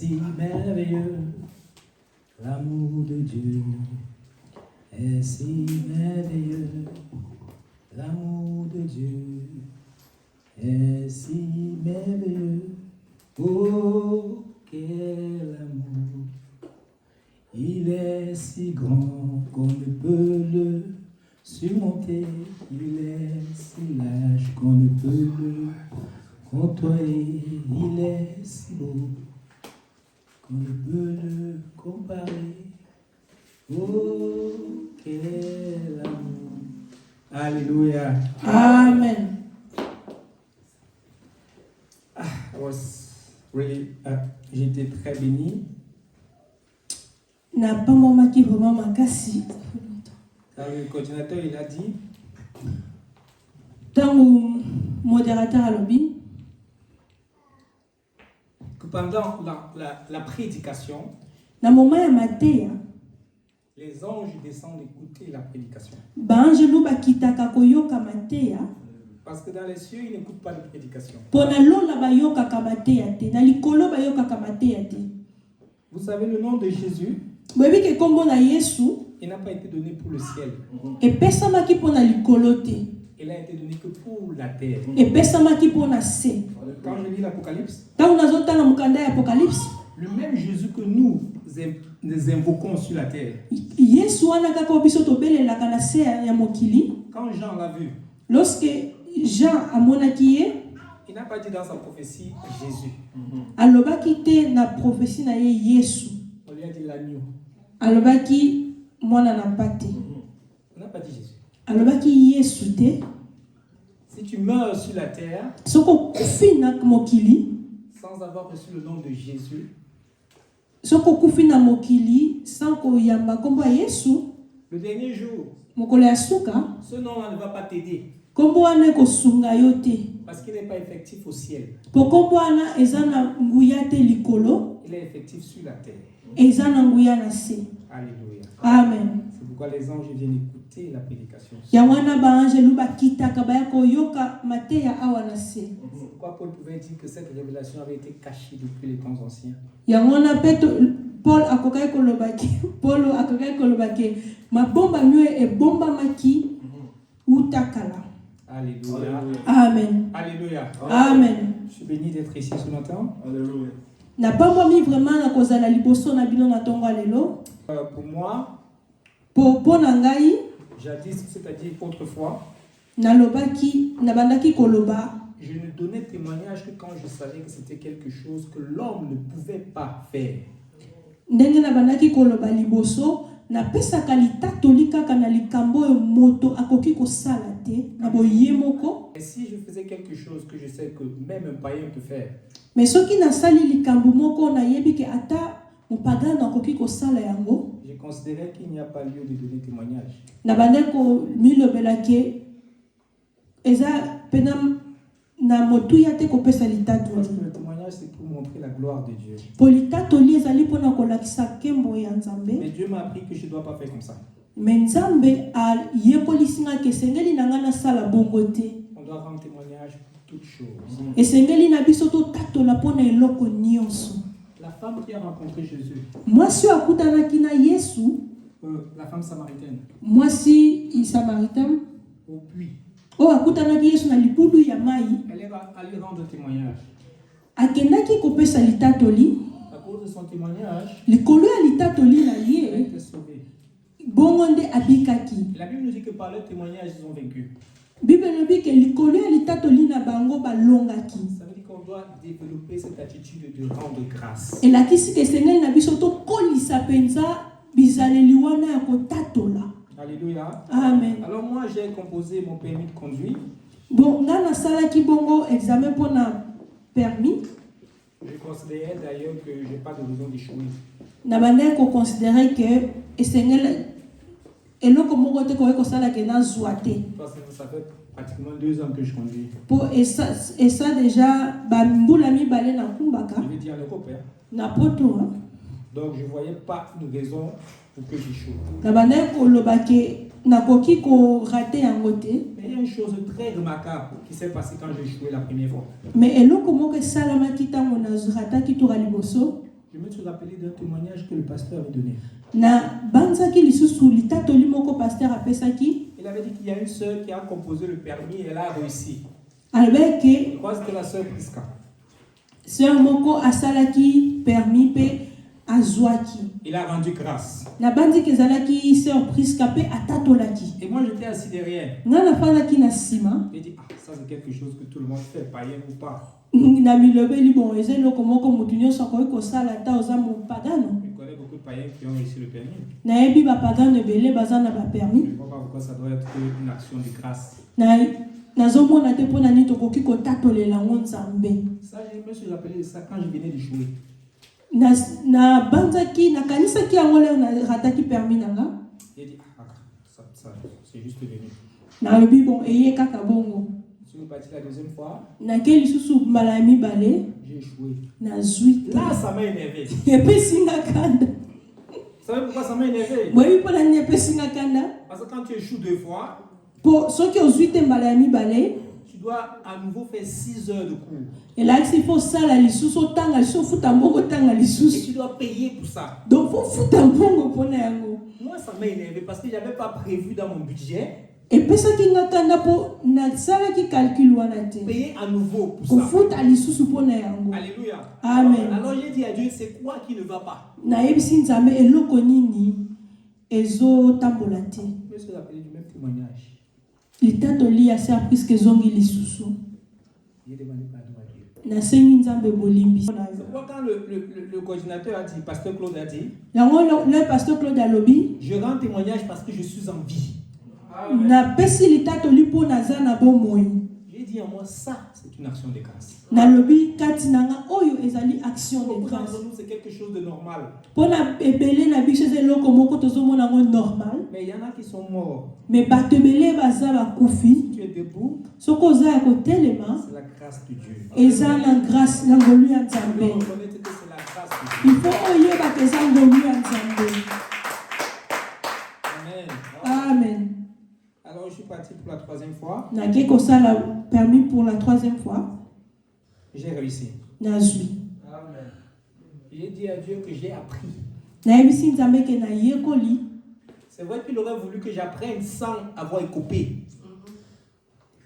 si merveilleux, l'amour de Dieu est si merveilleux, l'amour de Dieu est si merveilleux. Oh, quel amour! Il est si grand qu'on ne peut le surmonter. Il est si large qu'on ne peut le côtoyer. Il est si beau qu'on ne peut le comparer. Oh, quel amour! Alléluia! Amen. J'étais très béni. Na pas maman qui vraiment makasi. Le coordinateur il a dit Tango modérateur à lobby. Que pendant la prédication, Na moment ya maté, les anges descendent écouter la prédication. Banjelu bakitaka koyoka maté. Parce que dans les cieux, ils n'écoutent pas de prédication. Pona lola bayoka kamate te, na likolo bayoka kamate te. Vous savez le nom de Jésus? Boyebi ke kombo na Yesu, il n'a pas été donné pour le ciel. et pesamaki pona likolo te. Il a été donné que pour la terre. Et pesamaki pona se. Quand je lis l'Apocalypse, Tango nazotanga mukanda ya Apocalypse, le même Jésus que nous invoquons sur la terre. Yesu wana kaka biso tobelelaka na se ya mokili. Quand Jean l'a vu, lorsque Jean amonaki ye, il n'a pas dit dans sa prophétie Jésus. Alobaki te na prophétie na ye Yesu. On lui a dit l'agneau. Alobaki mwana na pate. On n'a pas dit Jésus. Alobaki Yesu te. Si tu meurs sur la terre, soko kufi na mokili, sans avoir reçu le nom de Jésus, soko kufi na mokili sans koyamba kombo Yesu, le dernier jour, mokolo ya suka, ce nom-là ne va pas t'aider. Kombo wana kosunga yo te. Parce qu'il n'est pas effectif au ciel. Po kombo wana eza na nguya te likolo. Il est effectif sur la terre. Eza na nguya na se. Alléluia. Amen. C'est pourquoi les anges viennent écouter la prédication. Ya wana ba angelu bakitaka ba yako yoka mateya awa na se. Pourquoi Paul pouvait dire que cette révélation avait été cachée depuis les temps anciens? Ya wana Paul akokai kolobaki. Paul akokai kolobaki. Mabomba nywe e bomba maki utakala. Alléluia. Amen. Alléluia. Amen. Je suis béni d'être ici ce matin. Alléluia. Na pas moi vraiment na kozala liboso na bino na tongo lelo. Pour moi, po na ngai, jadis, c'est-à-dire autrefois, na lobaki na bandaki koloba. Je ne donnais témoignage que quand je savais que c'était quelque chose que l'homme ne pouvait pas faire. Ndenge na bandaki koloba liboso na pesa kalita tolika kana likambo yo moto akoki ko salate na boyemoko. Et si je faisais quelque chose que je sais que même un païen peut faire, mais soki na sali likambo moko na yebi ke ata mupagano akoki ko sala yango, je considérais qu'il n'y a pas lieu de donner témoignage. Na bandeko milobela ke eza pena na motu yate ko pesa litatu. Parce que le témoignage c'est pour montrer la gloire de Dieu. Politatu ezali pona kolakisa kembo ya Nzambe. Mais Dieu m'a appris que je ne dois pas faire comme ça. Mais Nzambe a yekolisinga ke sengeli na ngana sala bongo te. On doit rendre témoignage pour toutes choses. Et sengeli na biso to tatola pona eloko nyonso. La femme qui a rencontré Jésus. Mwasi akutanaki na Yesu. La femme samaritaine. Mwasi samaritain. Au puits. Oh akutanaki Yesu na libudu ya mai. Elle est allée rendre témoignage. Akendaki kopesa litatoli. À cause de son témoignage, likolo ya litatoli na elle a ye. été sauvée. Bongo nde abikaki. La Bible nous dit que par leur témoignage, ils ont vaincu. Bible lobi ke likolo ya litatoli na bango balongaki. Ça veut dire qu'on doit développer cette attitude de rendre grâce. Elakisi ke sengeli na biso to kolisa penza bizaleli wana ya kotatola. Alléluia. Amen. Alors moi, j'ai composé mon permis de conduire. Bon, ngana salaki bongo examen pour na permis. Je considérais d'ailleurs que je n'ai pas de raison d'échouer. Na bande ko considérer que esengeli eloko moko te ko sala ke na zuate. Parce que ça fait pratiquement 2 ans que je conduis. Pour et ça déjà ba mbula mi balé na kumbaka. Je vais dire en Europe. Na poto. Donc je ne voyais pas une raison pour que j'échoue. Na bande ko lobake na koki ko rater yango te. Mais il y a une chose très remarquable qui s'est passée quand j'ai échoué la première fois. Mais eloko moko salama kitango na zurata ki to liboso. Je me suis rappelé d'un témoignage que le pasteur avait donné. Na banzaki lisusu litatoli moko pasteur apesaki. Il avait dit qu'il y a une sœur qui a composé le permis et elle a réussi. Albert Je crois que c'était la sœur Priska. sœur moko asalaki permis pe azwaki. Il a rendu grâce. Na bandi kezalaki sœur Priska pe atatolaki. Et moi j'étais assis derrière. Nga na fandaki na sima. J'ai dit, ah, ça c'est quelque chose que tout le monde fait, païen ou pas. Na milobeli bon eza eloko moko motu nyonso akoki kosala ata oza mopagano. Je connais beaucoup de païens qui ont réussi le permis. Nayebi bapagano ebele baza na bapermis. Je ne vois pas pourquoi ça doit être une action de grâce. Nazomona te mpona nini tokoki kotatolela yango nzambe. Ça, je me suis rappelé de ça quand je venais de jouer. Na banzaki nakanisaki yango leo narataki permis nanga. J'ai dit, ah, ça c'est juste venu. Nalobi bon eye kaka bongo. Je suis parti la deuxième fois. Nake lisusu mbala ya mibale. J'ai échoué. Nazwi. Là, ça m'a énervé. Epesi nga kanda. Vous savez pourquoi ça m'a énervé? Boyebi mpona nini epesi nga kanda. Parce que quand tu échoues 2 fois, Po soki ozwi te mbala ya mibale. tu dois à nouveau faire 6 heures de cours. elakisi il faut osala lisusu otanga lisusu ofuta mbongo otanga Et lisusu. tu dois payer pour ça. Donc faut futa mbongo mpona yango. Moi, ça m'a énervé parce que je n'avais pas prévu dans mon budget Epesaki nga kanda mpo nasalaki calcul wana te. payer à nouveau pour ça. Kofuta lisusu mpona yango. Alléluia. Amen. Alors j'ai dit à Dieu, c'est quoi qui ne va pas? Nayebisi nzambe eloko nini ezotambola te. Je me suis rappelé du même témoignage. Litatoli ya sœur Priska ezongi lisusu. J'ai demandé pardon à Dieu. Nasengi nzambe bolimbi. C'est pourquoi quand le coordinateur a dit, pasteur Claude a dit, Yango le pasteur Claude alobi je rends témoignage parce que je suis en vie. napesi litatoli mpo naza na bomoi. J'ai dit à moi, ça, c'est une action de grâce. Nalobi kati nanga oyo ezali action de Pour grâce. d'entre nous, c'est quelque chose de normal. Pona ebele na biso eza eloko moko tozomona ngo normal. Mais il y en a qui sont morts. Mais bato ebele baza bakufi. Si tu es debout, Soko oza ya kotelema c'est la grâce de Dieu. eza na grâce na ngolu ya Il faut nzambe. reconnaître que c'est la grâce de Il Dieu. faut oyeba ke eza ngolu ya nzambe. Amen. Amen. Alors je suis parti pour la 3e fois. Nake kosala permis pour la 3e fois. J'ai réussi. Nazwi. Amen. J'ai dit à Dieu que j'ai appris. Nayebisi nzambe ke nayekoli. C'est vrai qu'il aurait voulu que j'apprenne sans avoir écopé.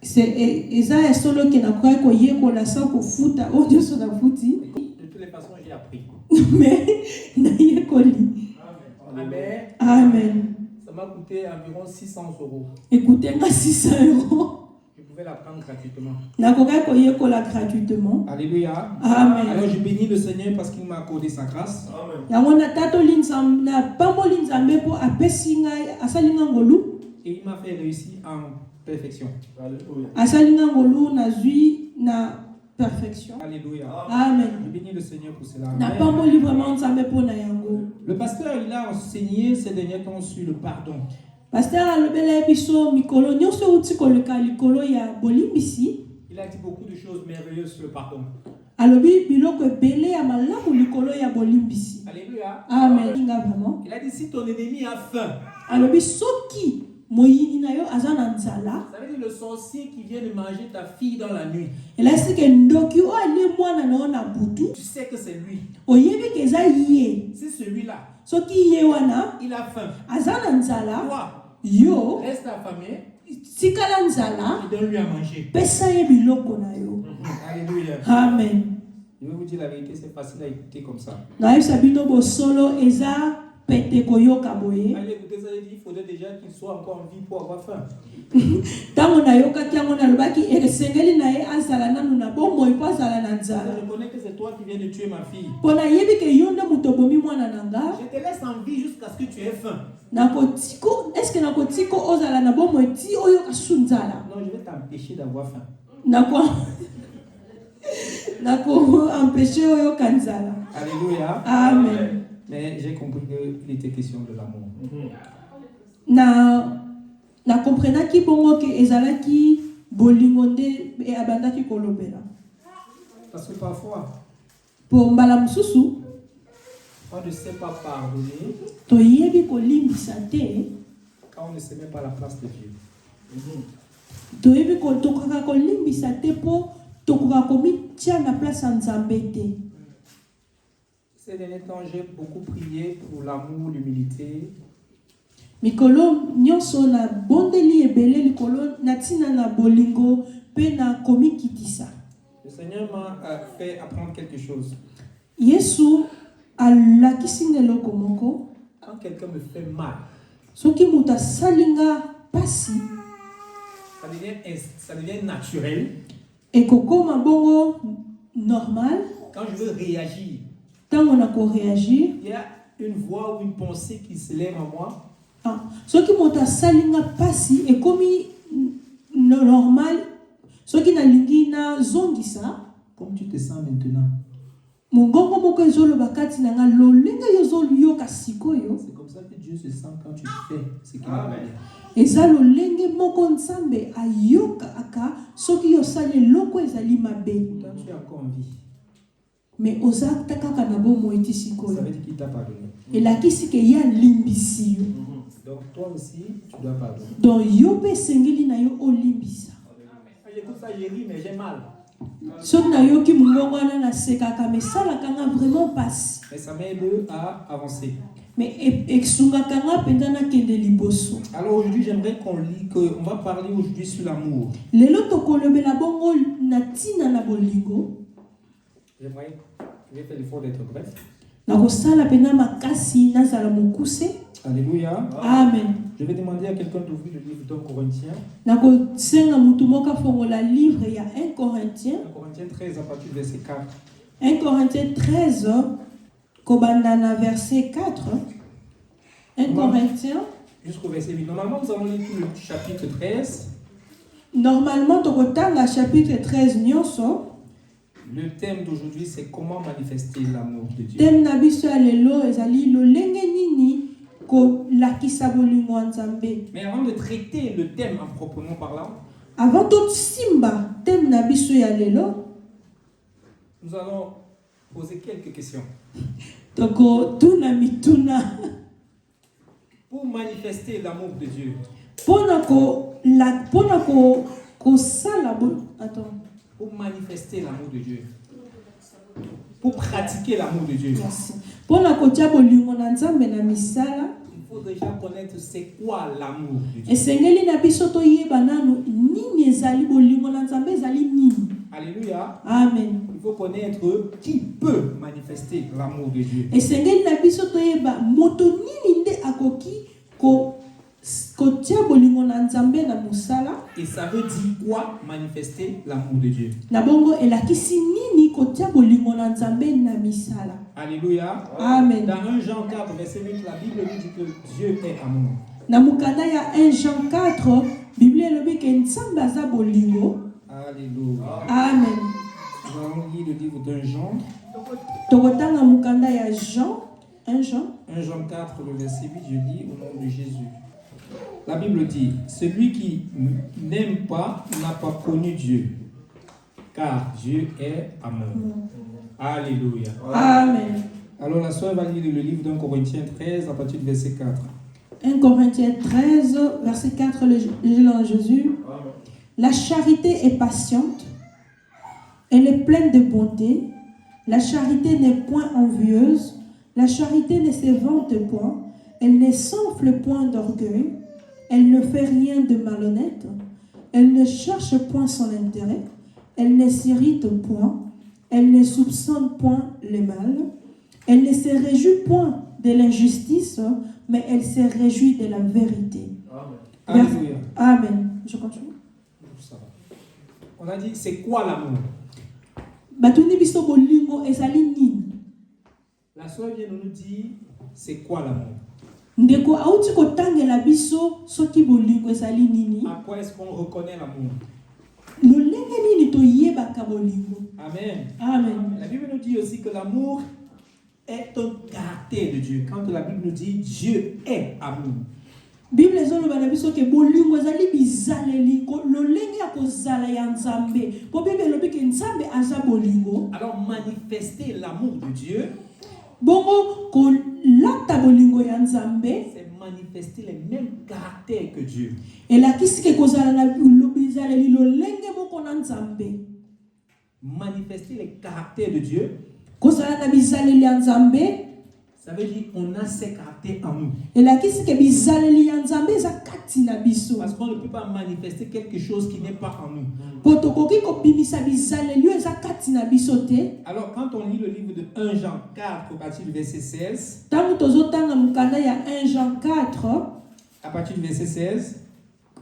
Eza ya solo ke nakoki koyekola sans kofuta oyo nyonso nafuti. De toutes les façons, j'ai appris. Mais nayekoli. Amen. Amen. Ça m'a coûté environ 600 euros. Écoutez, nga 600 euros. Je pouvais l'apprendre gratuitement. Nakoki koyekola gratuitement. Alléluia. Amen. Alors je bénis le Seigneur parce qu'il m'a accordé sa grâce. Yango natatoli nzambe na pamboli nzambe mpo apesi ngai asali nga ngolu. Et il m'a fait réussir en perfection. Alléluia. Asali nga ngolu nazwi na perfection. Alléluia. Amen. Je bénis le Seigneur pour cela. Na Amen. pamboli vraiment nzambe mpo na yango. Le pasteur, il a enseigné ces derniers temps sur le pardon. Pasteur alobela biso mikolo nyonso uti koleka likolo ya bolimbisi. Il a dit beaucoup de choses merveilleuses sur le pardon. Alobi biloko ebele ya malamu likolo ya bolimbisi. Alléluia. Amen. Inga vraiment. Il a dit si ton ennemi a faim, Alobi soki moyini na yo aza na nzala. ça veut dire le sorcier qui vient de manger ta fille dans la nuit. Elasi ke ndoki o ali mwana na yo na butu. Tu sais que c'est lui. Oyebi ke eza ye. C'est celui-là. Soki ye wana Il a faim. aza na nzala. Toi, Yo reste affamé tikala nzala. et donne-lui à manger. Pesa ye biloko na yo. Alléluia. Amen. Je vais vous dire la vérité, c'est facile à écouter comme ça. Nayebisa bino bosolo eza pete koyoka boye. Allez écouter ça, il faudrait déjà qu'il soit encore en vie pour avoir faim. Ntango nayokaki yango nalobaki esengeli na ye azala nanu na bomoi mpo azala na nzala. Je reconnais que c'est toi qui viens de tuer ma fille. Mpo nayebi ke yo nde moto obomi mwana na nga. Je te laisse en vie jusqu'à ce que tu aies faim. Nakotiko eske nakotiko ozala na bomoi ti oyoka su nzala. Non, je vais t'empêcher d'avoir faim. Nako empêcher oyoka nzala. Alléluia. Amen. Mais j'ai compris qu'il était question de l'amour. Na comprenaki bongo ke ezalaki bolingo nde abandaki kolobela. Parce que parfois, Po mbala mosusu on ne sait pas pardonner toyebi kolimbisa te. quand on ne se met pas à la place de Dieu. Toyebi tokaka kolimbisa te po tokoka komitia na place ya nzambe te. Ces derniers temps, j'ai beaucoup prié pour l'amour, l'humilité. mikolo nyonso na bondeli ebele likolo na ntina na bolingo mpe na komikitisa. Le Seigneur m'a fait apprendre quelque chose. Yesu alakisi nga eloko moko. Quand quelqu'un me fait mal, Soki moto asali nga pasi, ça devient naturel. ekokoma bongo normal. Quand je veux réagir, Ntango na koreagir, il y a une voix ou une pensée qui se lève en moi. soki moto asali nga pasi ekomi normal. Soki nalingi nazongisa, Comme tu te sens maintenant. mongongo moko ezoloba kati na nga lolenge yozoyoka sikoyo. C'est comme ça que Dieu se sent quand tu fais ce qu'il a fait. Eza lolenge moko nzambe ayoka aka soki yosali eloko ezali mabe. Quand tu es encore en vie, Mais ozakta kaka na bomoi ti ça sikoyo. veut dire qu'il t'a pardonné. Elakisi ke ye alimbisi yo. Donc toi aussi, tu dois pardonner. Donc yo mpe esengeli na yo olimbisa. J'écoute ça, j'ai ri, mais j'ai mal. Soki nayoki mongongo wana nasekaka mais esalaka nga vraiment pasi. Mais ça m'aide à avancer. Mais esungaka nga mpenza nakende liboso. Alors aujourd'hui, j'aimerais qu'on va parler aujourd'hui sur l'amour. Lelo tokolobela bongo na ntina na bolingo. Je vais faire l'effort d'être bref. Nakosala mpenza makasi nazala mokuse. Alléluia. Amen. Je vais demander à quelqu'un d'ouvrir le livre d'un Corinthien. Nakosenga mutu moko afongola livre ya 1 Corinthiens. 1 Corinthiens 13 à partir du verset 4. 1 Corinthiens 13, kobanda na verset 4. 1 Corinthiens. Jusqu'au verset 8. Normalement, nous allons lire tout le chapitre 13. Normalement, tokotanga chapitre 13 nyonso. Le thème d'aujourd'hui, c'est comment manifester l'amour de Dieu. Thème na biso ya lelo ezali lolenge nini ko lakisa bolingo ya Nzambe. Mais avant de traiter le thème en proprement parlant, Avant tout simba thème na biso ya lelo, nous allons poser quelques questions. toko tuna mituna Pour manifester l'amour de Dieu, pona ko sala bo attends. pour manifester l'amour de Dieu, pour pratiquer l'amour de Dieu, Merci. Pona kotia bolingo na Nzambe na misala, il faut déjà connaître c'est quoi l'amour de Dieu. esengeli na biso toyeba nanu nini ezali bolingo na Nzambe ezali nini. Alléluia. Amen. Il faut connaître qui peut manifester l'amour de Dieu. Esengeli na biso toyeba moto nini nde akoki kotia bolingo na Nzambe na musala. Et ça veut dire quoi manifester l'amour de Dieu? Na bongo elakisi nini kotia bolingo na Nzambe na misala. Alléluia. Amen. Dans 1 Jean 4, verset 8, la Bible nous dit que Dieu est amour. Na mukanda ya 1 Jean 4, Bible elobi ke Nzambe aza bolingo. Alléluia. Amen. Nous allons lire le livre d'un Jean. Tokotanga mukanda ya Jean, 1 Jean. 1 Jean 4, le verset 8, je lis au nom de Jésus. La Bible dit, celui qui n'aime pas n'a pas connu Dieu, car Dieu est amour. Alléluia. Amen. Alors la soeur va lire le livre d'un Corinthiens 13 à partir du verset 4. 1 Corinthiens 13, verset 4, le nom de Jésus. La charité est patiente, elle est pleine de bonté. La charité n'est point envieuse, la charité ne se vante point, elle ne s'enfle point d'orgueil, elle ne fait rien de malhonnête, elle ne cherche point son intérêt, elle ne s'irrite point, elle ne soupçonne point le mal, elle ne se réjouit point de l'injustice, mais elle se réjouit de la vérité. Amen. Alléluia. Amen. Je continue. Ça va. On a dit, c'est quoi l'amour? Batuni biso bolingo ezali nini? La soeur vient de nous dire, c'est quoi l'amour? Ndeko auti kotangela biso soki bolingo ezali nini? À quoi est-ce qu'on reconnaît l'amour? Lolenge nini toyebaka bolingo? Amen. Amen. La Bible nous dit aussi que l'amour est un caractère de Dieu. Quand la Bible nous dit Dieu est amour. Bible ezoloba na biso ke bolingo ezali bizaleli lolenge ya kozala ya Nzambe. Po Bible elobi ke Nzambe aza bolingo. Alors manifester l'amour de Dieu, Bongo kolata bolingo ya Nzambe, c'est manifester les mêmes caractères que Dieu. elakisi ke kozala na bizaleli lolenge moko na Nzambe. Manifester les caractères de Dieu, kozala na bizaleli ya nzambe ça veut dire qu'on a ses caractères en nous. elakisi ke bizaleli ya nzambe eza kati na biso Parce qu'on ne peut pas manifester quelque chose qui n'est pas en nous. po tokoki kobimisa bizaleli oyo eza kati na biso te. Alors quand on lit le livre de 1 Jean 4 au partir du verset 16, Ntango tozotanga mokanda ya 1 Jean 4 à partir du verset 16,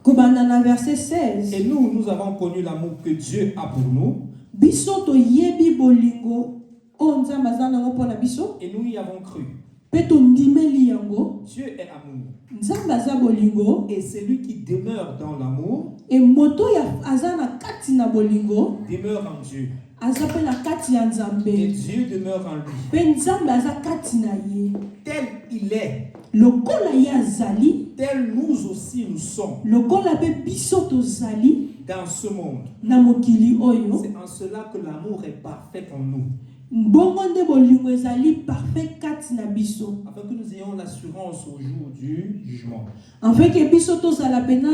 kobanda na verset 16 et nous avons connu l'amour que Dieu a pour nous, biso toyebi bolingo oyo nzambe aza nango mpo na biso et nous y avons cru. mpe tondimeli yango. Dieu est amour. Nzambe aza bolingo Et celui qui demeure dans l'amour e moto oyo aza na kati na bolingo demeure en Dieu. aza mpe na kati ya Et nzambe Dieu demeure en lui. mpe nzambe aza kati na ye. Tel il est, Lokola ye azali tel nous aussi nous sommes lokola mpe biso tozali dans ce monde. na mokili oyo C'est en cela que l'amour est parfait en nous. mbongo nde bolingo ezali parfait kati na biso Afin que nous ayons l'assurance au jour du jugement. afin ke biso tozala pena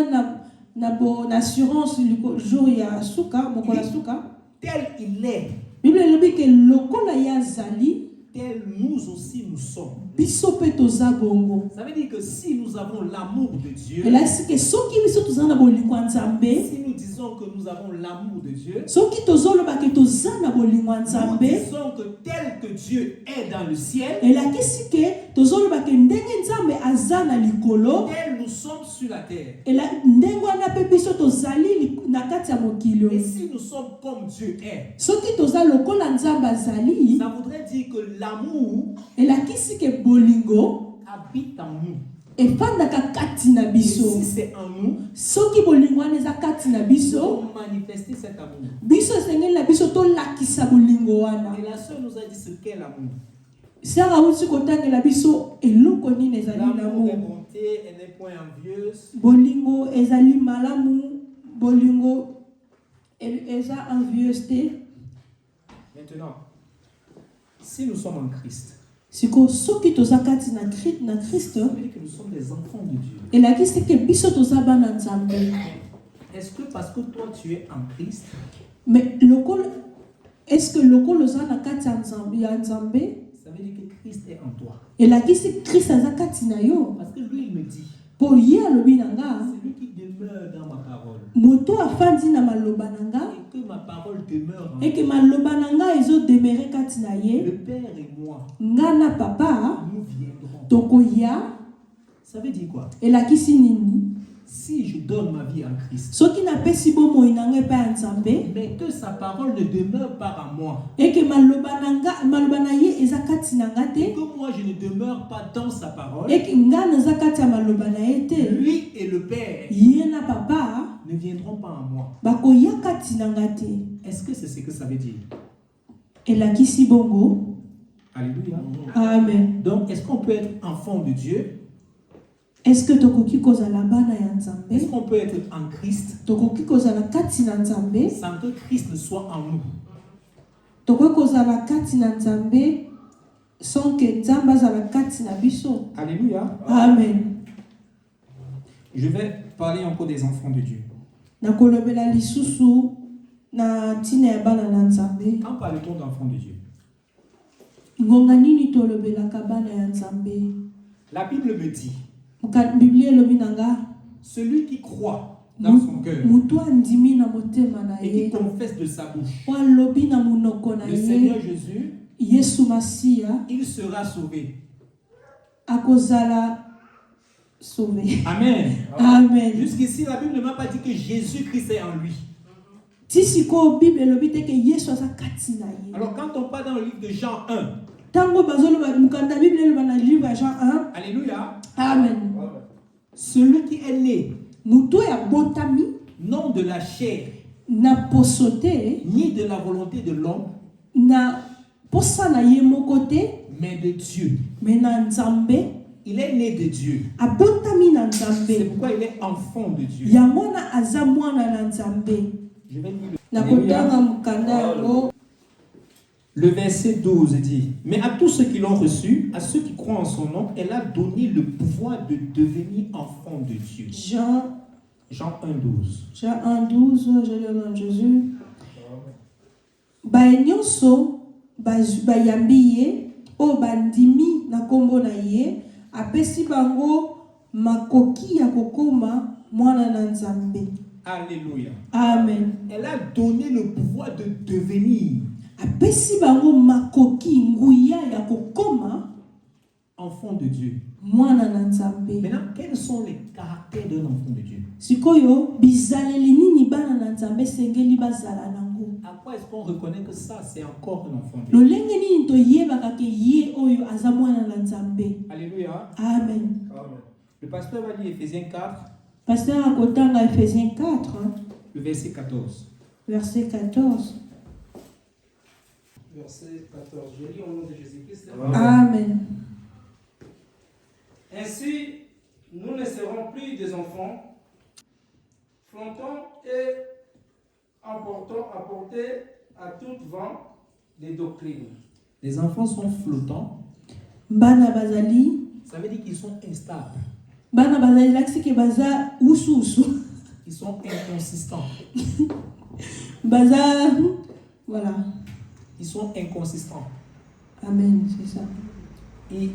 na assurance jour ya suka mokolo ya suka. Tel il est, Bible elobi ke lokola ye azali tel nous aussi nous sommes. biso mpe toza bongo. Ça veut dire que si nous avons l'amour de Dieu, elasi ke soki biso toza na bolingo ya nzambe si nous disons que nous avons l'amour de Dieu, soki tozoloba ke toza na bolingo ya nous nzambe disons que tel que Dieu est dans le ciel, elakisi ke tozoloba ke ndenge nzambe aza na likolo tel nous sommes sur la terre. ndenge wana mpe biso tozali na kati ya mokili Et oyo. si nous sommes comme Dieu est, soki toza lokola nzambe azali ça voudrait dire que l'amour elakisi ke bolingo habite en nous. efandaka kati na Et biso. si c'est en nous, soki bolingo wana eza kati na nous biso devons manifester cet amour. biso esengeli na biso tolakisa bolingo wana. Et la sœur nous a dit ce qu'est l'amour. sara auti kotangela biso eloko nini ezali L'amour est nango. bonté, elle n'est point envieuse. bolingo ezali malamu, bolingo eza envieuse te. Maintenant, si nous sommes en Christ, siko soki toza kati na Christ ça veut dire que nous sommes des enfants de Dieu. elakisi ke biso toza bana nzambe. Est-ce que parce que toi tu es en Christ, mais lokolo est-ce que lokolo oza na kati ya nzambe ça veut dire que Christ est en toi? elakisi Christ aza kati na yo. Parce que lui, il me dit, po ye alobi na nga c'est lui qui demeure dans ma parole. moto afandi na maloba na nga Et que ma parole demeure en eke maloba na nga ezodemere kati na ye. le Père et moi, nga na papa nous viendrons. tokoya. Ça veut dire quoi? elakisi nini Si je donne ma vie en Christ, soki napesi bomoi na ngai epai ya nzambe mais que sa parole ne demeure pas en moi, eke maloba na ye eza kati na nga et te, que moi je ne demeure pas dans sa parole, eke nga naza kati ya maloba na ye te, lui et le Père ye na papa ne viendront pas en moi. bakoya kati na nga te. Est-ce que c'est ce que ça veut dire? elakisi bongo. Alléluia. Amen. Donc, est-ce qu'on peut être enfant de Dieu? Est-ce que tokoki kozala bana ya nzambe? Est-ce qu'on peut être en Christ tokoki kozala kati na nzambe sans que Christ ne soit en nous? tokoki kozala kati na nzambe sans que nzambe azala kati na biso. Alléluia. Amen. Je vais parler encore des enfants de Dieu. nakolobela lisusu na ntina ya bana na nzambe. Quand parle-t-on d'enfants de Dieu? ngonga nini tolobelaka bana ya nzambe? La Bible me dit, biblia elobi na nga celui qui croit dans son cœur moto andimi na motema na et qui ye confesse de sa bouche po alobi na monoko na le Seigneur ye Jésus, yesu masiya il sera sauvé. akozala sauvé. Amen. Amen. Jusqu'ici, la Bible ne m'a pas dit que Jésus-Christ est en lui. ti sikoyo bible elobi te ke yesu aza kati na ye. Alors, quand on parle dans le livre de Jean 1, ntango bazoloba mokanda bible eloba na livre ya Jean 1. Alléluia, Amen. celui qui est né, moto ya botami non de la chair, na poso te, ni de la volonté de l'homme, na posa na ye moko te, mais de Dieu. me na nzambe. Il est né de Dieu. abotami na C'est nzambe pourquoi il est enfant de Dieu. yango wana aza mwana na nzambe. Je vais lire na Alléluia. kotanga mokanda yango. Le verset 12 dit, mais à tous ceux qui l'ont reçu, à ceux qui croient en son nom, elle a donné le pouvoir de devenir enfants de Dieu. Jean 1:12. 1:12, je le nom de Jésus. Baye nyonso bayambi ye o bandimi na kombo na ye apesi bango makoki ya kokoma mwana na Nzambe. Alléluia. Amen. Elle a donné le pouvoir de devenir apesi bango makoki nguya ya kokoma enfant de Dieu. mwana na Nzambe. Maintenant, quels sont les caractères d'un enfant de Dieu? Sikoyo bizaleli nini bana na Nzambe sengeli bazala nango? À quoi est-ce qu'on reconnaît que ça, c'est encore un enfant de Dieu? Lolenge nini toyebaka ke ye oyo aza mwana na Nzambe? Alléluia. Amen. Amen. Le pasteur va lire Éphésiens 4, Pasteur akotanga Ephésiens 4, le verset 14. verset 14. Verset 14. Je lis au nom de Jésus-Christ. Amen. Ainsi, nous ne serons plus des enfants, flottants et apportés à tout vent des doctrines. Les enfants sont flottants. Bana bazali, Ça veut dire qu'ils sont instables. bana bazali laksi ke baza usu. Ils sont inconsistants. Baza, voilà. Ils sont inconsistants. Amen, c'est ça. Et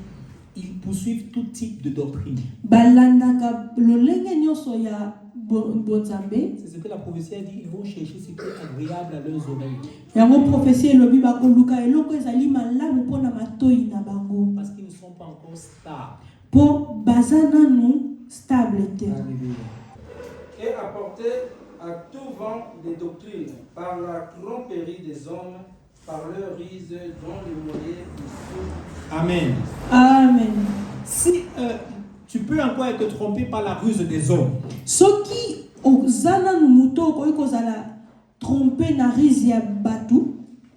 ils poursuivent tout type de doctrine. Balandaka lolenge nyonso ya bonzambe. C'est ce que la prophétie a dit. Ils vont chercher ce qui est agréable à leurs oreilles. Yango prophétie elobi bakoluka eloko ezali malamu mpona matoi na bango. Parce qu'ils ne sont pas encore stables. Po baza nanu stable te. Alléluia. Et apporter à tout vent des doctrines par la tromperie des hommes, par leur ruse dont les moyens sont. Amen. Amen. Si tu peux encore être trompé par la ruse des hommes, Soki ozana muto okoki kozala tromper na rizi ya batu,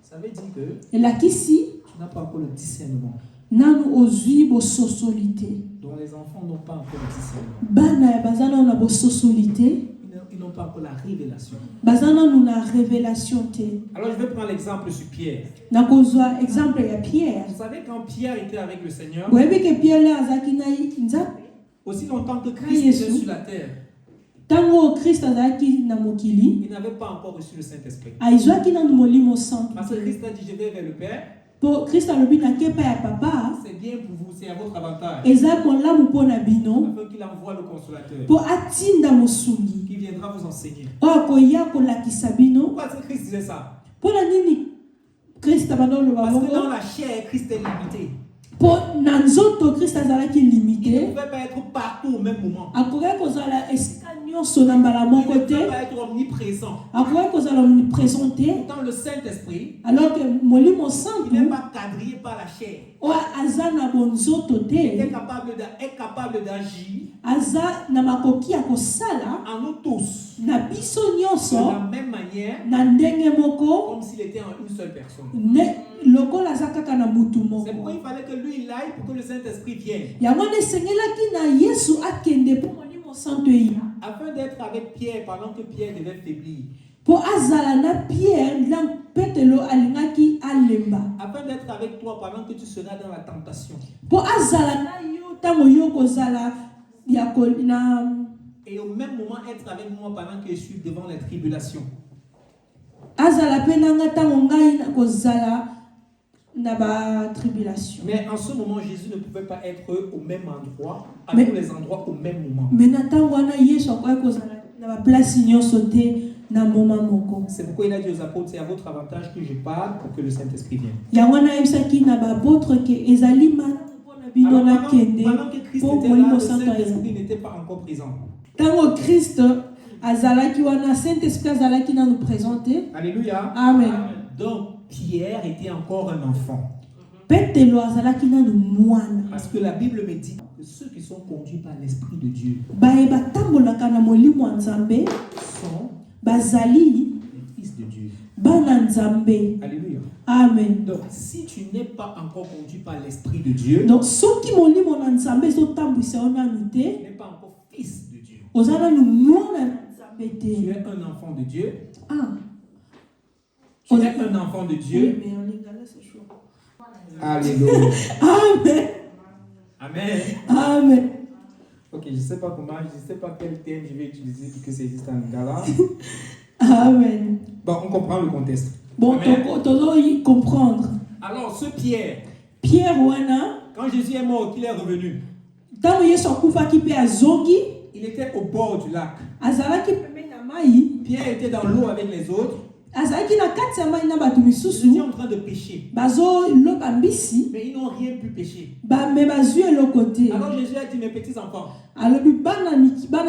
ça veut dire que elakisi tu n'as pas encore le discernement. nanu ozwi bososolite. Donc les enfants n'ont pas encore le discernement. Bana ya bazana na bososolite. Ils n'ont pas encore la révélation. Bazana na révélation te. Alors je vais prendre l'exemple sur Pierre. Nakozwa exemple ya Pierre. Vous savez, quand Pierre était avec le Seigneur, Boyebi ke Pierre le azaki na Nzambe. aussi longtemps que Christ était sur la terre, Tango Christ azaki na mokili, il n'avait pas encore reçu le Saint-Esprit. aizwaki na molimo santo. Parce que Christ a dit, je vais vers le Père. Po Christ alobi na kepa ya papa, C'est bien pour vous, c'est à votre avantage. eza molamu mpona bino, Afin qu'il envoie le consolateur po atinda mosungi. qui viendra vous enseigner. Oyo akoya kolakisa bino. Pourquoi est-ce que Christ disait ça? Mpona nini Christ abanda oloba Parce que dans bongo? la chair, Christ est limité. Po na nzoto Christ azalaki Il ne limité. pouvait pas être partout au même moment. Akoki kozala esika nyonso na mbala Il moko ne te. pouvait pas être omniprésent. Akoki kozala omniprésent te. Pourtant, le Saint-Esprit, Alors que molimo il santo n'est pas quadrillé par la chair. oyo aza na bonzoto Il est te, capable d'agir aza na makoki ya kosala en nous tous na biso de nyonso la même manière, na ndenge moko comme s'il était en une seule personne. lokola aza kaka na mutu C'est pourquoi moko. il fallait que lui il aille pour que le Saint-Esprit vienne. Yango wana esengelaki na Yesu akende mpo molimo santo eya Afin d'être avec Pierre pendant que Pierre devait faiblir. mpo azala na Pierre na Petelo alingaki alemba, Afin d'être avec toi pendant que tu seras dans la tentation. mpo azala na yo ntango yo kozala ya na Et au même moment être avec moi pendant que je suis devant les tribulations. azala mpe nanga ntango ngai na kozala na ba tribulation. Mais en ce moment, Jésus ne pouvait pas être au même endroit, à Mais- tous les endroits au même moment. Mais na ntango wana Yesu akoki kozala na ba place nyonso te na moma moko. C'est pourquoi il a dit aux apôtres, c'est à votre avantage que je parle pour que le Saint-Esprit vienne. Yango wana ayebisaki na baapôtre ke ezali malamu mpona bino Alors, nakende pendant que Christ mpo était là, molimo le santo aya. Saint-Esprit n'était pas encore présent. Ntango Christ azalaki wana, Saint-Esprit azalaki nanu présente. Alléluia. Amen. Donc, Pierre était encore un enfant. Petelo azalaki nanu mwana. Parce que la Bible me dit que ceux qui sont conduits par l'Esprit de Dieu Baye batambolaka na molimo ya Nzambe sont bazali les fils de Dieu. bana Nzambe. Alléluia. Amen. Donc, si tu n'es pas encore conduit par l'Esprit de Dieu, Donc soki molimo na Nzambe ezotambwisa yo nanu tu te, n'es pas encore fils de Dieu. oza nanu mwana na Nzambe Tu te. es un enfant de Dieu. Ah. Tu es un enfant de Dieu. Oui, mais en lingala c'est chaud. Alléluia. Amen. Amen. Amen. Ok, je ne sais pas comment, je ne sais pas quel thème je vais utiliser pour que ça existe en Lingala. Amen. Bon, on comprend le contexte. Bon, Amen. tozo y comprendre. Alors ce Pierre, Pierre wana quand Jésus est mort, qu'il est revenu, ntango Yesu akufaki mpe azongi il était au bord du lac. azalaki pembeni na mai Pierre était dans l'eau avec les autres. azalaki na kati ya mai na bato Ils étaient misusu en train de pêcher, bazoloba mbisi mais ils n'ont rien pu pêcher. me bazwi eloko te. Alors Jésus a dit, mes petits enfants, alobi bana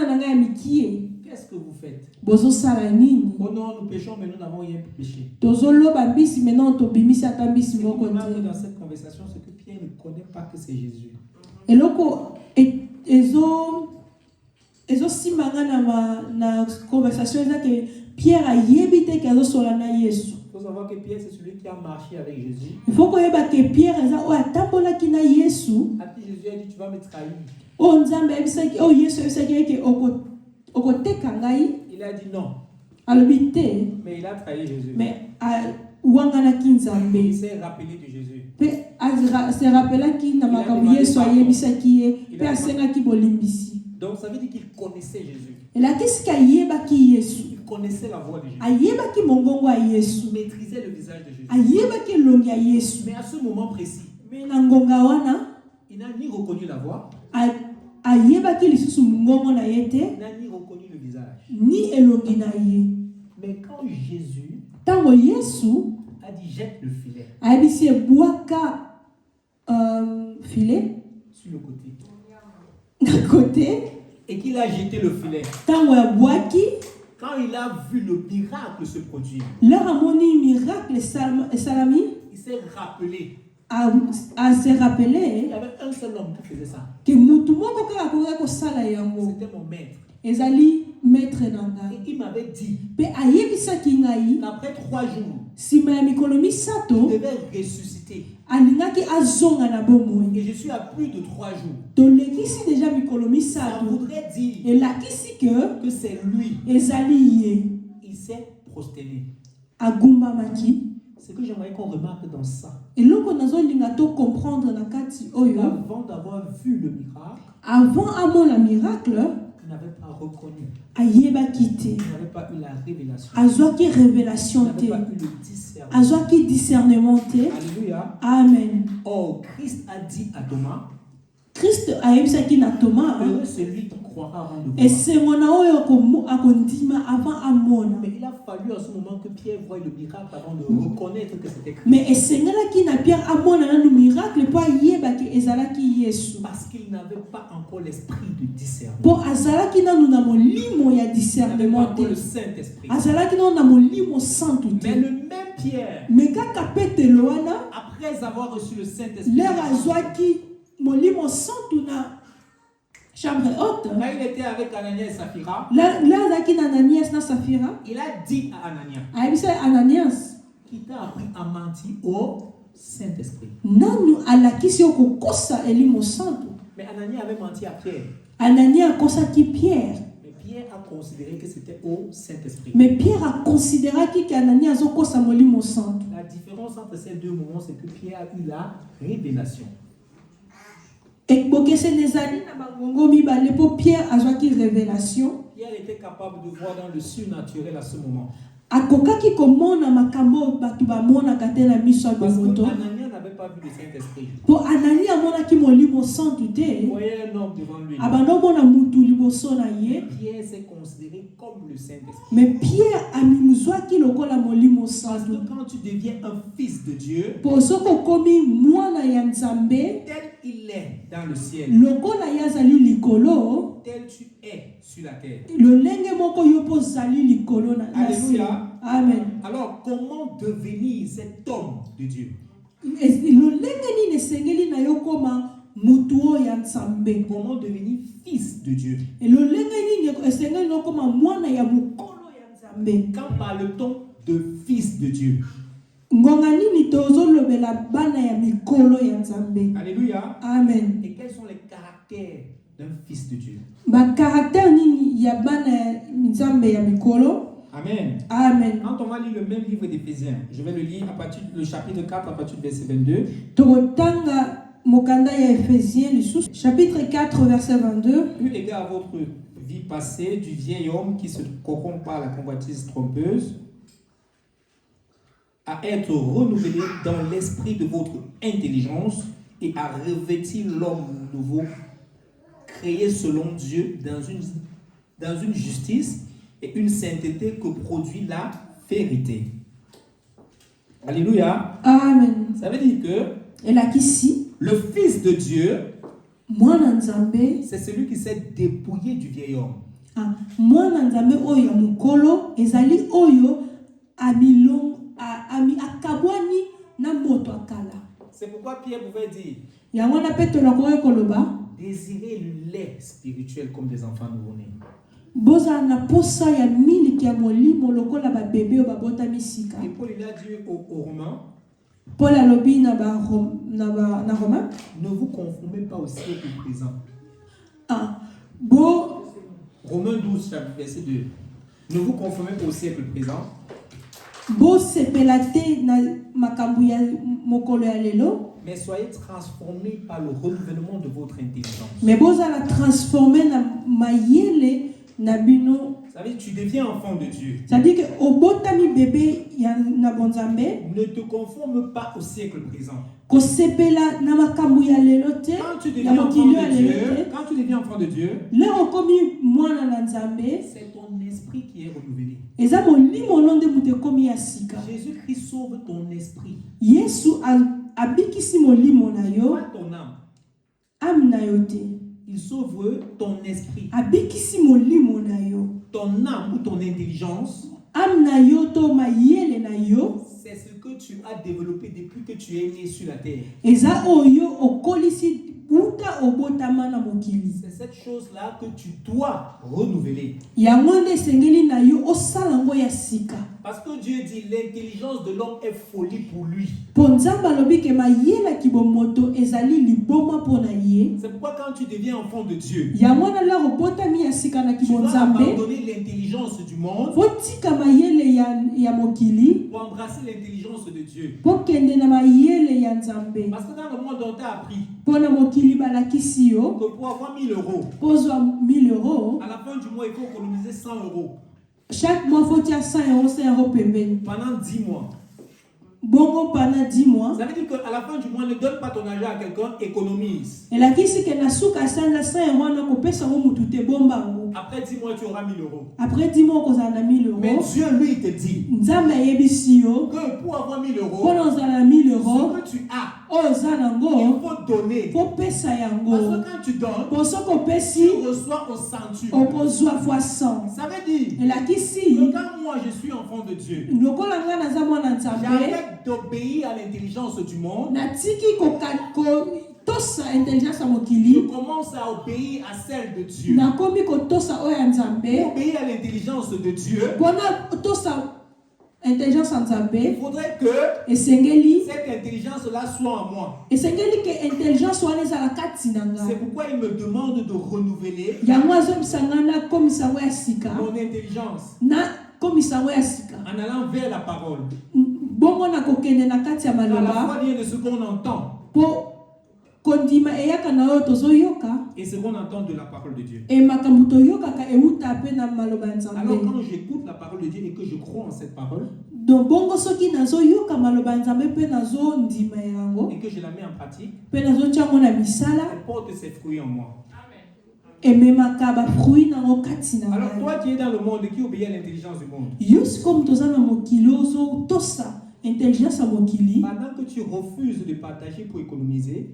na ngai ya mikie qu'est-ce que vous faites? bozosala nini? Oh non, nous pêchons, mais nous n'avons rien pu pêcher. Tozoloba mbisi maintenant tobimisi ata mbisi Ce qui moko me marque te. dans cette conversation, c'est que Pierre ne connaît pas que c'est Jésus. Eloko ezosimbanga na conversation eza ke Pierre ayebi te ke azosola na Yesu. Il faut savoir que Pierre, c'est celui qui a marché avec Jésus. Il faut koyeba ke Pierre eza oyo atambolaki na Yesu. À qui Jésus a dit, tu vas me trahir. Oyo Nzambe ayebisaki oyo Yesu ayebisaki eke okoteka ngai. Il a dit non, Alobi te, mais il a trahi Jésus. mais wanganaki Nzambe. Il s'est rappelé de Jésus. Pe se rappelaki na makambo Yesu ayebisaki ye pe asengaki bolimbisi. Donc ça veut dire qu'il connaissait Jésus. Elakisiki ayebaki Yesu. Il connaissait la voix de Jésus. Ayebaki mongongo ya Yesu. Il maîtrisait le visage de Jésus. Ayebaki elongi ya Yesu. Mais à ce moment précis, Me na ngonga wana il n'a ni reconnu la voix, ayebaki lisusu mongongo na ye te il n'a ni reconnu le visage. ni elongi na ye. Mais quand Jésus Ntango Yesu a dit jette le filet ayebisi ebwaka filet sur le côté na côté, et qu'il a jeté le filet, ntango abwaki quand il a vu le miracle se produire, leur amoni miracle esalami il s'est rappelé. se Il rappele y avait un seul homme qui faisait ça. ke mutu moko kaka akokaki kosala yango C'était mon maître. ezali maître na ngai. Et il m'avait dit Mpe ayebisaki ngai qu'après 3 jours, nsima ya mikolo il misato devait ressusciter. alingaki azonga na bomoi. Et je suis à plus de 3 jours. Tolekisi deja mikolo Ça misato voudrait dire elakisi que c'est lui. ezali ye Il s'est prosterné. agumbamaki. Ce que j'aimerais qu'on remarque dans ça, Eloko nazolinga to comprendre na kati c'est oyo qu'avant d'avoir vu le miracle, avant amona miracle il n'avait pas reconnu. ayebaki te, Il n'avait pas eu la révélation. azwaki Il révélation n'avait te, pas eu le discernement. azwaki discernement te. Alléluia. Amen. Or, Christ a dit à Thomas, Christ ayebisaki na Thomas heureux celui qui croira avant de voir. esengo na oyo akondima avant amona. Mais il a fallu à ce moment que Pierre voie le miracle avant de reconnaître que c'était Christ. Mais esengelaki na Pierre amona nanu miracle po ayebaki ezalaki Yesu. Parce qu'il n'avait pas encore l'esprit de discernement. Po azalaki nanu na molimo ya Il n'avait pas discernement encore te. le Saint-Esprit. Azalaki nanu na molimo santu Mais te. le même Pierre, Mais kaka Petelo wana après avoir reçu le Saint-Esprit, leur azwaki molimo santu na chambre haute. quand il était avec Ananias et Saphira, Là azalaki na Ananias na Safira. il a dit à Ananias, Ayebisa Ananias qui t'a appris à mentir au Saint-Esprit. nanu alakisi yo kokosa elimo santu. Mais Ananias avait menti à Pierre. Ananias akosaki Pierre. Mais Pierre a considéré que c'était au Saint-Esprit. Mais Pierre a considéré qu'Ananias azokosa molimo santu. La différence entre ces deux moments, c'est que Pierre a eu la révélation. Ekbokese nezali na bangongo mibale po Pierre azwaki révélation. Pierre était capable de voir dans le surnaturel à ce moment. Akokaki komona makambo batu bamonaka te na miso ya Parce que bomoto. Ananias n'avait pas vu le Saint-Esprit. Po Ananias amonaki molimo santu Il te. voyait un homme devant lui. Abandomona mutu liboso na ye. Pierre s'est considéré comme le Saint-Esprit. Mais Pierre amimuzwaki lokola molimo Parce santu. que quand tu deviens un fils de Dieu, Po soko komi mwana ya Nzambe tel il est dans le ciel, lokola ye azali likolo. tel tu es sur la terre. Lolenge moko yo po zali likolo na se. Alléluia. Amen. Alors, comment devenir cet homme de Dieu? Lolenge nini esengeli na yo koma mutu oyo ya Nzambe. Comment devenir fils de Dieu? Lolenge nini esengeli no koma mwana ya mukolo ya Nzambe. Quand parle-t-on de fils de Dieu? Ngonga nini tozolobela bana ya mikolo ya Nzambe. Alléluia. Amen. Et quels sont les caractères d'un fils de Dieu? Ba caractère nini ya bana ya Nzambe ya mikolo. Amen. Amen. Quand on va lire le même livre d'Éphésiens, je vais le lire à partir du chapitre 4, à partir du verset 22. Tokotanga mokanda ya Éphésiens lisusu chapitre 4 verset 22. Eu égard à votre vie passée du vieil homme qui se corrompt par la convoitise trompeuse, à être renouvelé dans l'esprit de votre intelligence et à revêtir l'homme nouveau, créé selon Dieu dans une justice et une sainteté que produit la vérité. Alléluia. Amen. Ça veut dire que Elakisi le Fils de Dieu, mwana nzambe c'est celui qui s'est dépouillé du vieil homme. mwana nzambe oyo ya mokolo ezali oyo akabwani na moto akala. C'est pourquoi Pierre pouvait dire, yango na petelo akoki koloba désirez le lait spirituel comme des enfants nouveau-nés. bozala na posa ya miliki ya molimo lokola babebe oyo babotami sika. Et Paul il a dit aux Romains, Paul alobi na Romain, ne vous conformez pas au siècle présent. Romains 12, chapitre verset 2. Ne vous conformez pas au siècle présent. Mais soyez transformés par le renouvellement de votre intelligence. Mais bozala transformé na mayele na bino. Ça veut dire que tu deviens enfant de Dieu. Ça veut dire que obotami bébé ya na bonzambe. Ne te conforme pas au siècle présent. Ko sepela na makambu ya lelo te. Quand tu deviens enfant de Dieu, le okomi mwana na nzambe, c'est ton esprit qui est renouvelé. Eza molimo londe mute komi ya sika. Jésus-Christ sauve ton esprit. Yesu abikisi molimo na yo. Pas ton âme. Âme na yo te. Il sauve ton esprit. Abikisi molimo na yo. Ton âme ou ton intelligence, âme na yo to mayele na yo, c'est ce que tu as développé depuis que tu es né sur la terre. Eza oyo okolisi buta obotama na mokili. C'est cette chose-là que tu dois renouveler. Yango nde sengeli na yo osala ngo ya sika. Parce que Dieu dit l'intelligence de l'homme est folie pour lui. Ponzamba lobi ke mayela kibomoto ezali liboma pona ye. C'est pourquoi quand tu deviens enfant de Dieu, yango na la robotami ya sika na tu kibonzambe, dois abandonner l'intelligence du monde fotika mayele ya mokili pour embrasser l'intelligence de Dieu. pokende na mayele ya nzambe. Parce que dans le monde on t'a appris Pona mokili balakisi yo que pour avoir 1000 euros, pozwa 1000 euros, à la fin du mois il faut économiser 100 euros. chaque mois faut tirer 100 euros, 100 euros pembeni. Pendant 10 mois. Bongo pendant 10 mois. Ça veut dire qu'à la fin du mois, ne donne pas ton argent à quelqu'un, économise. Et la kisi ke na suka sanga 100 euros na kopesa ngo mutu te bombango. Après 10 mois, tu auras 1000 euros. Après 10 mois kozala na 1000 euros. Mais Dieu, lui, il te dit Nzambe yebisi yo que pour avoir 1000 euros, pona ozala 1000 euros, ce que tu as, oza nango il faut donner. faut pesa yango. Parce que quand tu donnes, Pour ce qu'on pesi, tu reçois au centuple. okozwa fois 100. Ça veut dire Et la kisi que quand moi je suis enfant de Dieu, lokola nga naza mwana nzambe, j'arrête d'obéir à l'intelligence du monde. natiki tosa intelligence ya Je mokili, commence à obéir à celle de Dieu. nakomi kotosa oyo ya Pour nzambe. obéir à l'intelligence de Dieu, Pona tosa intelligence ya il nzambe, faudrait que esengeli cette intelligence-là soit en moi. esengeli ke intelligence wana ezala kati na nga. C'est pourquoi il me demande de renouveler Yango azomisa nga na komisa yango ya sika, mon intelligence na komisa yango ya sika. en allant vers la parole. Bongo na kokende na kati ya À la maloba fois vient de ce qu'on entend po kondima eyaka na oyo tozoyoka. et ce qu'on entend de la parole de Dieu. Et makambo toyokaka euta pe na maloba ya Alors nzambe. quand j'écoute la parole de Dieu et que je crois en cette parole Donc bongo soki nazoyoka maloba ya nzambe pe nazondima yango et que je la mets en pratique, pe nazotia yango na misala, elle porte ses fruits en moi. ememaka bafruit nango kati na Alors ngai. toi qui es dans le monde et qui obéis à l'intelligence du monde, Yo sikoyo toza na mokili ozotosa intelligence ya mokili, pendant que tu refuses de partager pour économiser,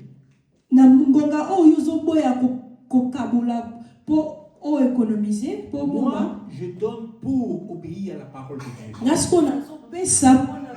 na ngonga oyo ozoboya kokabola po oéconomiser po bomba, moi je donne pour obéir à la parole de Dieu. nga sikoyo nazopesa mpona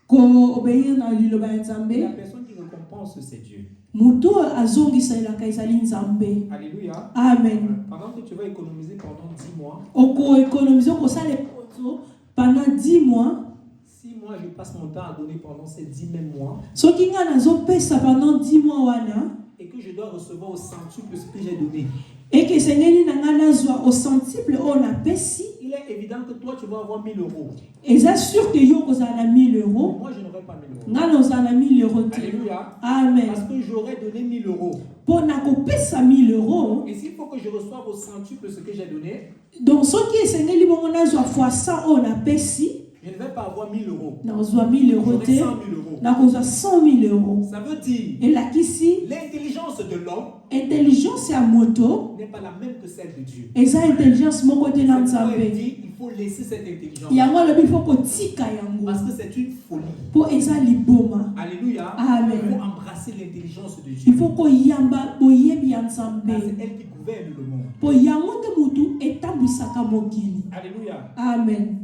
koobéir na liloba ya Et la nzambe. personne qui récompense, c'est Dieu. Moto azongiselaka ezali nzambe. Alléluia. Amen. Pendant que tu vas économiser pendant 10 mois, Okoéconomiser okosala eponzo pendant 10 mois. si moi je passe mon temps à donner pendant ces 10 mêmes mois Soki nga nazopesa pendant 10 mois wana, et que je dois recevoir au centuple ce que j'ai donné, eke esengeli na nga nazwa au centuple oyo napesi, il est évident que toi tu vas avoir 1000 euros. eza sûr que yo okozala na 1000 euros, Moi je n'aurai pas 1000 euros. nga nazala na 1000 euros te. Alléluia. Amen. Parce que j'aurais donné 1000 euros. Mpo na kopesa 1000 euros, Et s'il faut que je reçoive au centuple ce que j'ai donné, donc soki esengeli bongo nazwa fois 100 oyo napesi, je ne vais pas avoir 1000 euros. nazwa 1000 euros J'aurai te 100 000 euros. nakozwa 100 000 euros. Ça veut dire Elakisi l'intelligence de l'homme intelligence ya moto n'est pas la même que celle de Dieu. eza intelligence moko te na Il nzambe. dit il faut laisser cette intelligence Yango alobi faut kotika yango parce que c'est une folie. po eza liboma. Alléluia. Amen. Il faut embrasser l'intelligence de Il Dieu. faut koyamba boyebi ya Car nzambe c'est elle qui gouverne le monde. po yango te mutu etambwisaka mokili. Alléluia. Amen.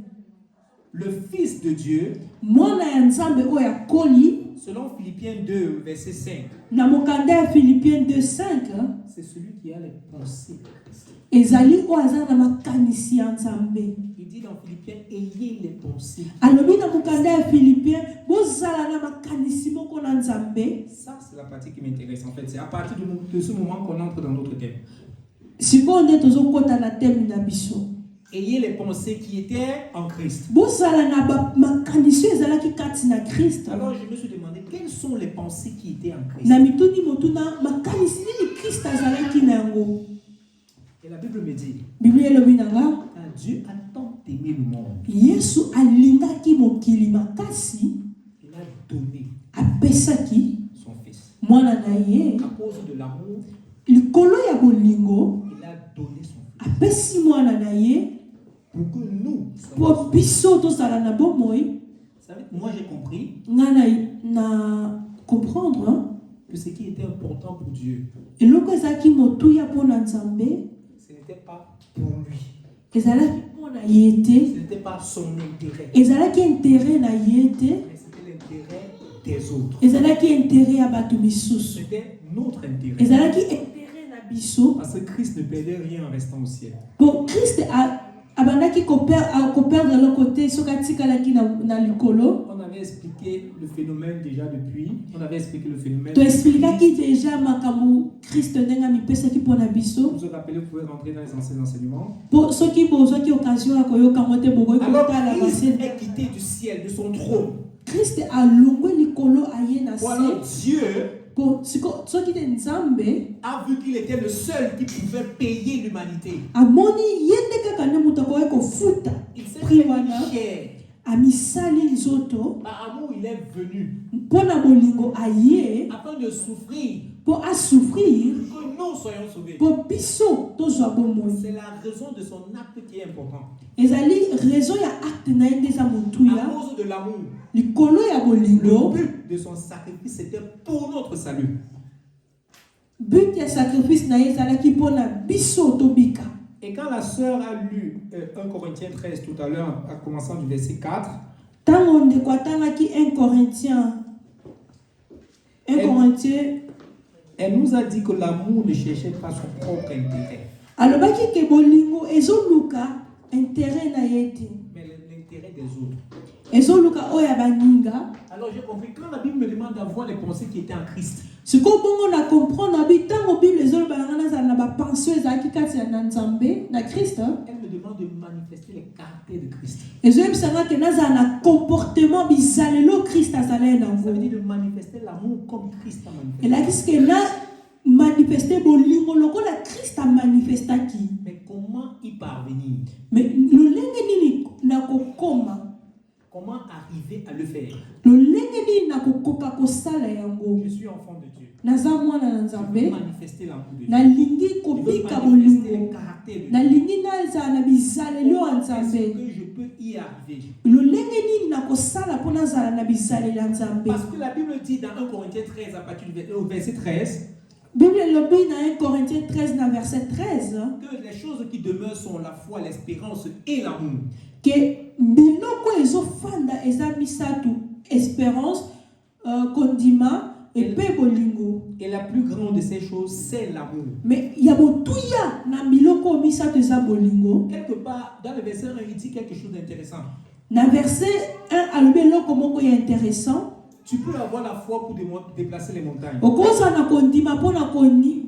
Le Fils de Dieu, Mwana ya nzambe oyo akoli selon Philippiens 2, verset 5, na mokanda ya Philippiens 2:5 c'est celui qui a les pensées de Christ. ezali oyo aza na makanisi ya nzambe. Il dit dans Philippiens, ayez les pensées. Alobi na mokanda ya Philippiens bozala na makanisi moko na nzambe. Ça, c'est la partie qui m'intéresse en fait. C'est à partir de ce moment qu'on entre dans notre thème. Sikoyo nde tozokota na teme na biso. Ayez les pensées qui étaient en Christ. Bozala na makanisi ezalaki kati na Christ. Alors je me suis demandé quelles sont les pensées qui étaient en Christ. Na mituni motuna makanisi nini Christ azalaki na yango. Et la Bible me dit, Biblia elobi nanga car Dieu a tant aimé le monde, Yesu alingaki mokili makasi il a donné apesaki son Fils. mwana na ye À cause de l'amour, likolo ya bolingo il a donné son Fils. apesi mwana na ye Pour que nous po soyons. biso tozala na bomoi. Vous savez, moi j'ai compris Nga na comprendre hein? que ce qui était important pour Dieu, Eloko ezalaki motuya mpo na nzambe ce n'était pas pour lui. ezalaki mpo na ye te, Ce n'était pas son intérêt, ezalaki intere na ye te, mais c'était l'intérêt des autres. ezalaki intere ya bato misusu, C'était notre intérêt. ezalaki intere na biso. Parce que Christ ne perdait rien en restant au ciel. Po Christ abandaki koperdre eloko te soki atikalaki na likolo. On avait expliqué le phénomène déjà depuis. On avait expliqué le phénomène. Toexplikaki deja makambo Christ ndenge amipesaki mpo na biso. Vous vous rappelez, vous pouvez rentrer dans les anciens enseignements. Po soki bozwaki occasion ya koyoka ngo te bokoki Alors kotala Christ base. est quitté du ciel, de son trône. Christ alongwe likolo aye na Ou alors se. Dieu Po soki te nzambe a vu qu'il était le seul qui pouvait payer l'humanité. amoni ye nde kaka nde moto akoki kofuta Il s'est prix fait wana chair. amisali nzoto Par amour, il est venu mpo na bolingo aye afin de souffrir mpo asouffrir pour que nous soyons sauvés. mpo biso tozwa bomoi. C'est la raison de son acte qui est important. ezali raison ya acte na ye nde eza À motuya cause de l'amour, likolo ya le bolingo. but de son sacrifice c'était pour notre salut. But ya sacrifice na ye ezalaki mpo na biso tobika. Et quand la sœur a lu 1 Corinthiens 13 tout à l'heure, en commençant du verset 4, Ntango ndeko atangaki 1 Corinthiens elle nous a dit que l'amour ne cherchait pas son propre intérêt, alobaki ke bolingo ezoluka intérêt na ye te, mais l'intérêt des autres. ezoluka oyo ya baninga. Alors j'ai compris, quand la Bible me demande d'avoir les pensées qui étaient en Christ, sikoyo bongo na comprendre abi ntango bible ezoloba nanga nazala na bapensio ezalaki kati ya na nzambe na Christ, elle me demande de manifester les caractères de Christ. ezoyebisanga ke nazala na comportement bizalelo Christ azalaki Ça veut nango. dire de manifester l'amour comme Christ a manifesté. elakisi ke na manifeste bolingo lokola Christ amanifestaki. Mais comment y parvenir? Mais lolenge nini nakokoma, Comment arriver à le faire? lolenge nini nakokoka kosala yango. Je suis enfant de Dieu. Naza mwana na Je veux nzambe, manifester l'amour de Dieu. nalingi Je veux kobika manifester les bolingo, caractères de Dieu. nalingi nazala na bizalelo ya Comment est-ce nzambe. que je peux y arriver? lolenge nini nakosala mpo nazala na bizalelo ya nzambe. Parce que la Bible dit dans 1 Corinthiens 13, à partir du verset 13, Bible elobi na 1 Corinthiens 13 na verset 13 que les choses qui demeurent sont la foi, l'espérance et l'amour. ke biloko ezofanda eza misatu: espérance, kondima epe bolingo. Et la plus grande de ces choses, c'est l'amour. Mais ya botuya na biloko misatu eza bolingo. Quelque part, dans le verset 1, il dit quelque chose d'intéressant. Na verset 1 alobi eloko moko ya intéressant: Tu peux avoir la foi pour déplacer les montagnes. okoza na kondima mpona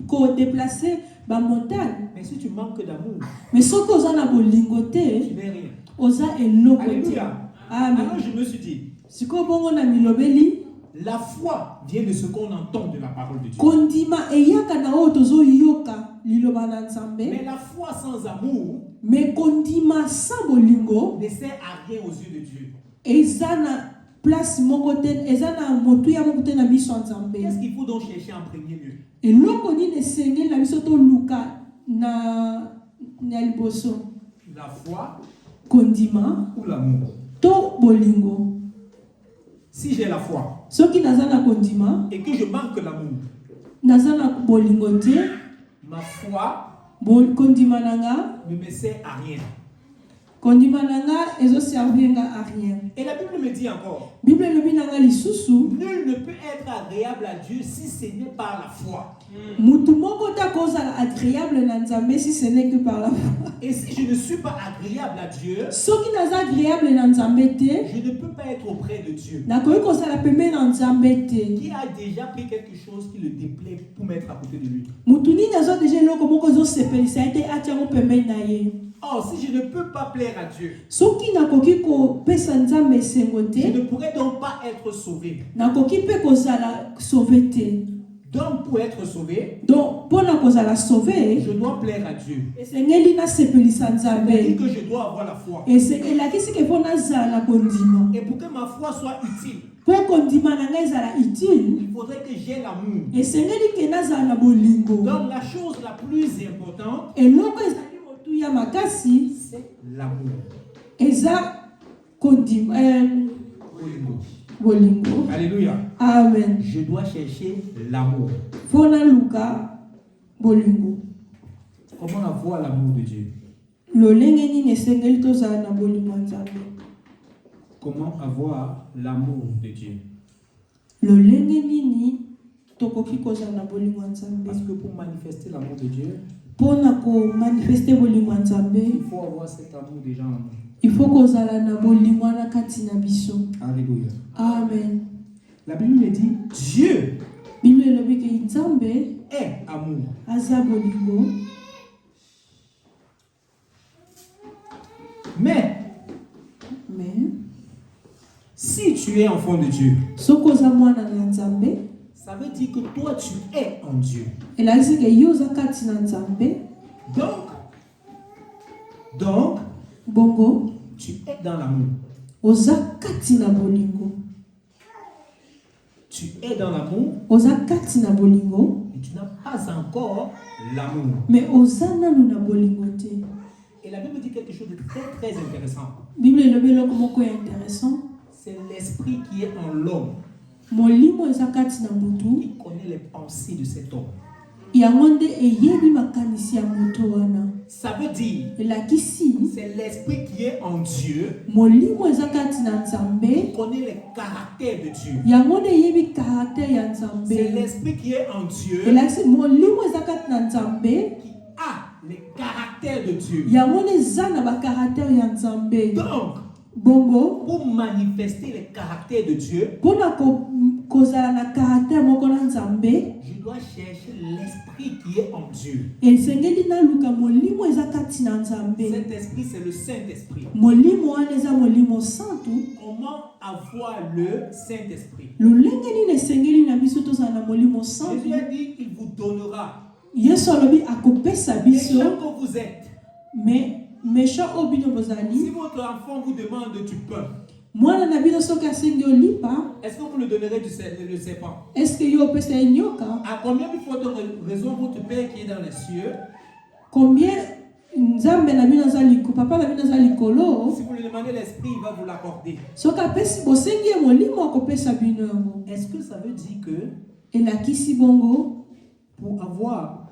kodeplace bamontagne, Mais si tu manques d'amour, mais soki oza na bolingo tu te n'es rien. oza eloko te. Alléluia. Amen. Alors je me suis dit, sikoyo bongo na milobeli la foi vient de ce qu'on entend de la parole de Dieu. kondima eyaka na oyo tozoyoka liloba na nzambe. Mais la foi sans amour Mais kondima sans bolingo ne sert à rien aux yeux de Dieu. ezana place mokote ezana motu ya mokote na biso nzambe. Qu'est-ce qu'il faut donc chercher en premier lieu? Et loko ni ne sengeli na biso to luka na liboso. La foi Kondima ou l'amour? to bolingo. Si j'ai la foi Soki nazana kondima et que je manque l'amour, nazana bolingo te, ma foi kondima nanga ne me sert à rien. kondima nanga ezo servenga à rien. Et la Bible me dit encore, Bible lobi nanga lisusu nul ne peut être agréable à Dieu si ce n'est par la foi. mutu moko ta kozala agréable na nzambe si ce n'est que par la foi. Et si je ne suis pas agréable à Dieu, Soki naza agréable na nzambe te, je ne peux pas être auprès de Dieu. nakoki kozala pembe na nzambe te. Qui a déjà pris quelque chose qui le déplaît pour mettre à côté de lui? Mutu nini azo deja eloko moko ezosepelisa ete atiango pembeni na ye. Or, si je ne peux pas plaire à Dieu, Soki nakoki kopesa nzambe esengo je te, ne pourrais donc pas être sauvé. nakoki mpe kozala sauve te. Donc, pour être sauvé, Donc mpona kozala sauve je dois plaire à Dieu. esengeli nasepelisa Ça veut dire nzambe. que je dois avoir la foi. Elakisi ke mpo nazala na kondima. Et pour que ma foi soit utile, Mpo kondima na ngai ezala utile, il faudrait que j'ai l'amour. esengeli ke nazala na bolingo. Donc, la chose la plus importante, Eloko ezali motuya makasi c'est l'amour. eza kondima Bolingo. bolingo. Alléluia. Amen. Je dois chercher l'amour. Mpo naluka bolingo. Comment avoir l'amour de Dieu? Lolenge nini esengeli tozala na bolingo ya nzambe. Comment avoir l'amour de Dieu? Lolenge nini tokoki kozala na bolingo ya nzambe. Parce que pour manifester l'amour de Dieu, Mpona komanifeste bolingo ya nzambe, il faut avoir cet amour déjà en nous. il faut kozala na bolingo wana kati na biso. Alléluia. Amen. La Bible me dit, Dieu Bible elobi ke nzambe est amour. aza bolingo. Mais si tu es enfant de Dieu, soki oza mwana na nzambe, ça veut dire que toi tu es en Dieu. elakisi ke yo oza kati na nzambe. Donc, Bongo tu es dans l'amour. oza kati na bolingo. Tu es dans l'amour, Oza kati na bolingo, mais tu n'as pas encore l'amour. mais oza nanu na bolingo te. Et la Bible dit quelque chose de très très intéressant. Bible elobi eloko moko ya intéressant. C'est l'esprit qui est en l'homme Molimo eza kati na mutu, qui connaît les pensées de cet homme. yango nde eyebi makanisi ya moto wana. Ça veut dire, Elakisi c'est l'esprit qui est en Dieu molimo eza kati na qui nzambe, connaît les caractères de Dieu. yango nde eyebi karaktere ya C'est nzambe. l'esprit qui est en Dieu Elakisi molimo eza kati na nzambe, qui a les caractères de Dieu. yango nde eza na bakaraktere ya nzambe. Donc, Bongo pour manifester les caractères de Dieu, mpona kozala na karaktere moko na nzambe, je dois chercher l'esprit qui est en Dieu. esengeli naluka molimo eza kati na nzambe. Cet esprit, c'est le Saint-Esprit. Molimo wana eza molimo santu. Comment avoir le Saint-Esprit? Lolenge nini esengeli na biso tozala na molimo Jésus santu. a dit, il vous donnera. Yesu alobi akopesa biso, Méchant que vous êtes, mais méchant oyo bino si bozali, votre enfant vous demande du pain, mwana na bino soki asengi olipa, est-ce que vous le donnerez le serpent? eske yo opesa ye nyoka? À combien de fois raison votre Père qui est dans les cieux, Combien nzambe na bino aza likolo, papa na bino aza likolo, si vous lui demandez l'esprit, il va vous l'accorder. soki apesi bosengi ye molimo akopesa bino yango. Est-ce que ça veut dire que Elakisi bongo pour avoir